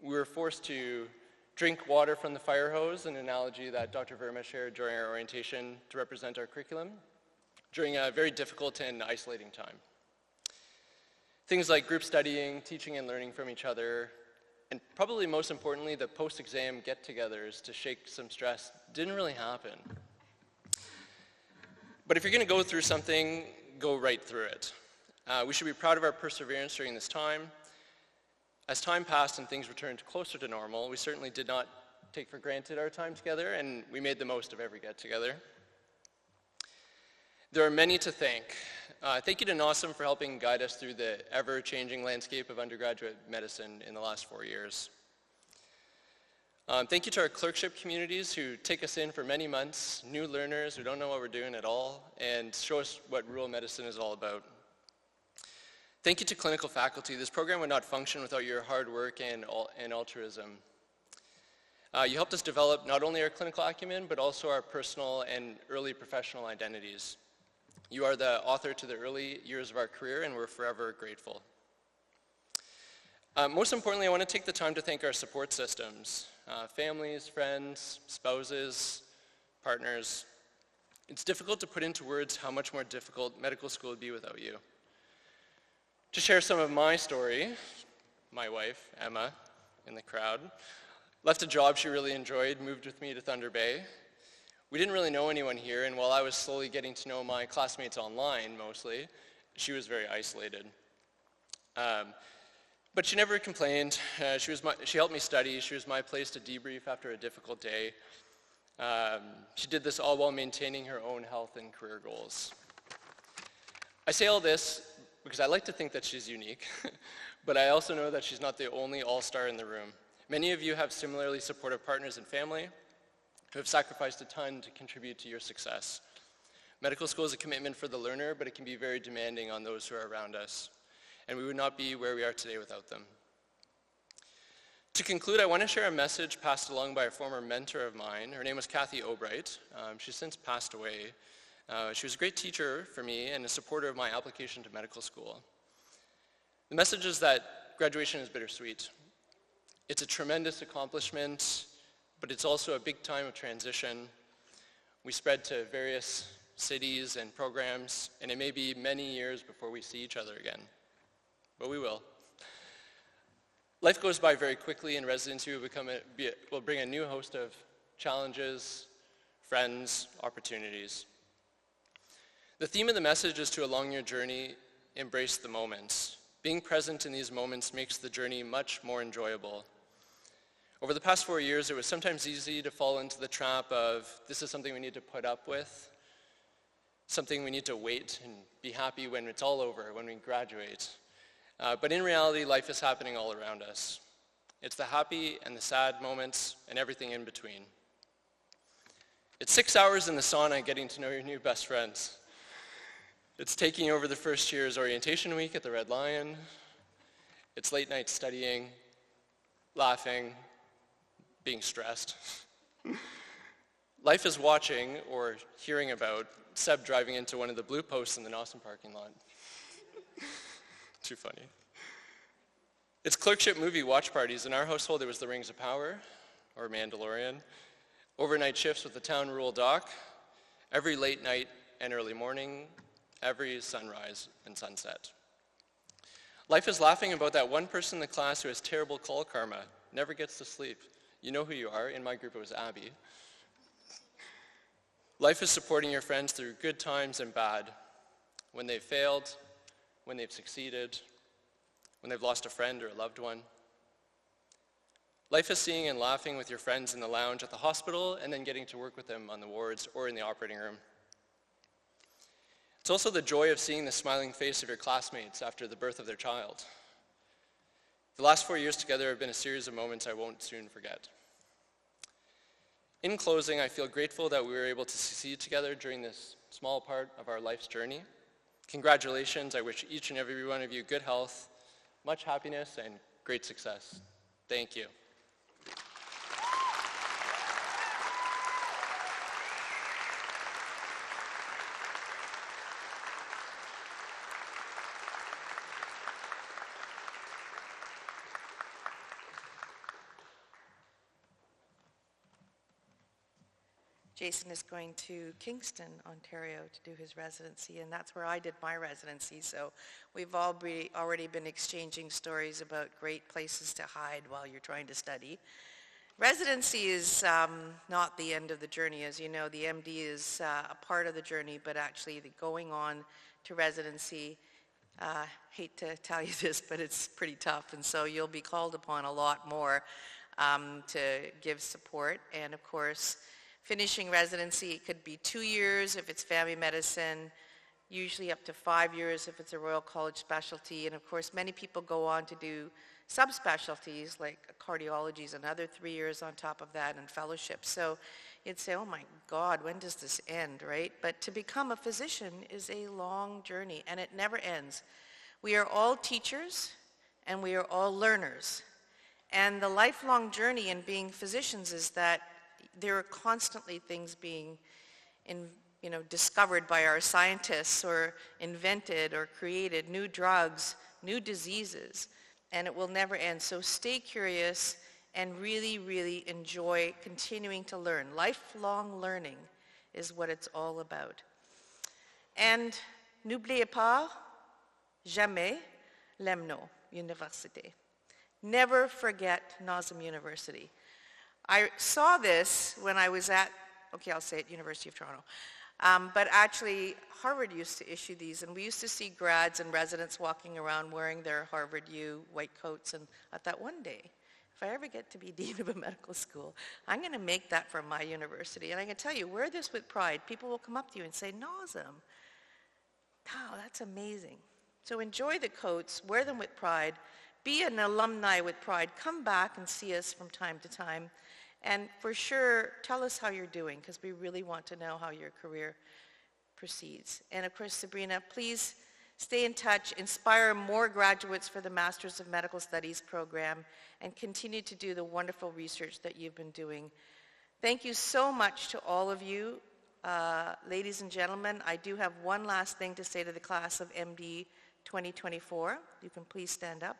we were forced to drink water from the fire hose, an analogy that Dr. Verma shared during our orientation to represent our curriculum, during a very difficult and isolating time. Things like group studying, teaching and learning from each other, and probably most importantly, the post-exam get-togethers to shake some stress didn't really happen. But if you're going to go through something, go right through it. We should be proud of our perseverance during this time. As time passed and things returned closer to normal, we certainly did not take for granted our time together, and we made the most of every get-together. There are many to thank. Thank you to NOSM for helping guide us through the ever-changing landscape of undergraduate medicine in the last 4 years. Thank you to our clerkship communities who take us in for many months, new learners who don't know what we're doing at all, and show us what rural medicine is all about. Thank you to clinical faculty. This program would not function without your hard work and altruism. You helped us develop not only our clinical acumen, but also our personal and early professional identities. You are the author to the early years of our career, and we're forever grateful. Most importantly, I want to take the time to thank our support systems, families, friends, spouses, partners. It's difficult to put into words how much more difficult medical school would be without you. To share some of my story, my wife, Emma, in the crowd, left a job she really enjoyed, moved with me to Thunder Bay. We didn't really know anyone here, and while I was slowly getting to know my classmates online, mostly, she was very isolated. But she never complained. She helped me study. She was my place to debrief after a difficult day. She did this all while maintaining her own health and career goals. I say all this because I like to think that she's unique, but I also know that she's not the only all-star in the room. Many of you have similarly supportive partners and family who have sacrificed a ton to contribute to your success. Medical school is a commitment for the learner, but it can be very demanding on those who are around us, and we would not be where we are today without them. To conclude, I want to share a message passed along by a former mentor of mine. Her name was Kathy Albright. She's since passed away. She was a great teacher for me and a supporter of my application to medical school. The message is that graduation is bittersweet. It's a tremendous accomplishment, but it's also a big time of transition. We spread to various cities and programs, and it may be many years before we see each other again, but we will. Life goes by very quickly, and residency will bring a new host of challenges, friends, opportunities. The theme of the message is to, along your journey, embrace the moments. Being present in these moments makes the journey much more enjoyable. Over the past 4 years, it was sometimes easy to fall into the trap of, this is something we need to put up with, something we need to wait and be happy when it's all over, when we graduate. But in reality, life is happening all around us. It's the happy and the sad moments and everything in between. It's 6 hours in the sauna getting to know your new best friends. It's taking over the first year's orientation week at the Red Lion. It's late night studying, laughing, being stressed. Life is watching or hearing about Seb driving into one of the blue posts in the NOSM parking lot. Too funny. It's clerkship movie watch parties. In our household, it was The Rings of Power or Mandalorian. Overnight shifts with the town rural doc. Every late night and early morning. Every sunrise and sunset. Life is laughing about that one person in the class who has terrible call karma, never gets to sleep. You know who you are. In my group, it was Abby. Life is supporting your friends through good times and bad. When they've failed, when they've succeeded, when they've lost a friend or a loved one. Life is seeing and laughing with your friends in the lounge at the hospital and then getting to work with them on the wards or in the operating room. It's also the joy of seeing the smiling face of your classmates after the birth of their child. The last 4 years together have been a series of moments I won't soon forget. In closing, I feel grateful that we were able to succeed together during this small part of our life's journey. Congratulations. I wish each and every one of you good health, much happiness, and great success. Thank you. Jason is going to Kingston, Ontario to do his residency, and that's where I did my residency, so we've already been exchanging stories about great places to hide while you're trying to study. Residency is not the end of the journey. As you know, the MD is a part of the journey, but actually the going on to residency, hate to tell you this, but it's pretty tough, and so you'll be called upon a lot more to give support, and of course, finishing residency, it could be 2 years if it's family medicine, usually up to 5 years if it's a Royal College specialty. And of course, many people go on to do subspecialties like cardiology is another 3 years on top of that and fellowship. So you'd say, oh my God, when does this end, right? But to become a physician is a long journey and it never ends. We are all teachers and we are all learners. And the lifelong journey in being physicians is that there are constantly things being discovered by our scientists or invented or created, new drugs, new diseases, and it will never end. So stay curious and really, really enjoy continuing to learn. Lifelong learning is what it's all about. And n'oubliez pas, jamais, l'EMNO Université. Never forget NOSM University. I saw this when I was at, I'll say it, University of Toronto. But actually, Harvard used to issue these, and we used to see grads and residents walking around wearing their Harvard U white coats, and I thought one day, if I ever get to be dean of a medical school, I'm going to make that for my university. And I can tell you, wear this with pride. People will come up to you and say, NOSM. Wow, that's amazing. So enjoy the coats, wear them with pride, be an alumni with pride, come back and see us from time to time. And for sure, tell us how you're doing, because we really want to know how your career proceeds. And of course, Sabrina, please stay in touch, inspire more graduates for the Masters of Medical Studies program, and continue to do the wonderful research that you've been doing. Thank you so much to all of you. Ladies and gentlemen, I do have one last thing to say to the class of MD 2024. You can please stand up.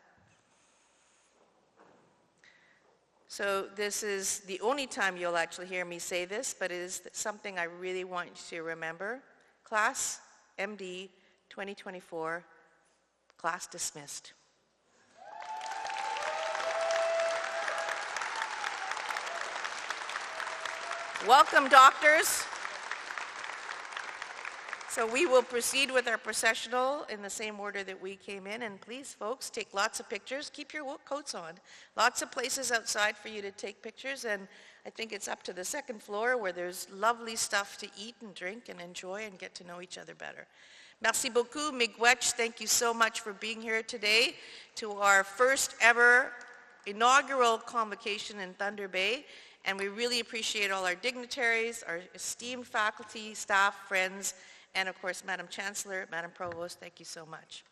So this is the only time you'll actually hear me say this, but it is something I really want you to remember. Class MD 2024, class dismissed. Welcome, doctors. So we will proceed with our processional in the same order that we came in. And please, folks, take lots of pictures. Keep your coats on. Lots of places outside for you to take pictures. And I think it's up to the second floor where there's lovely stuff to eat and drink and enjoy and get to know each other better. Merci beaucoup, Miigwech. Thank you so much for being here today to our first ever inaugural convocation in Thunder Bay. And we really appreciate all our dignitaries, our esteemed faculty, staff, friends, and of course, Madam Chancellor, Madam Provost, thank you so much.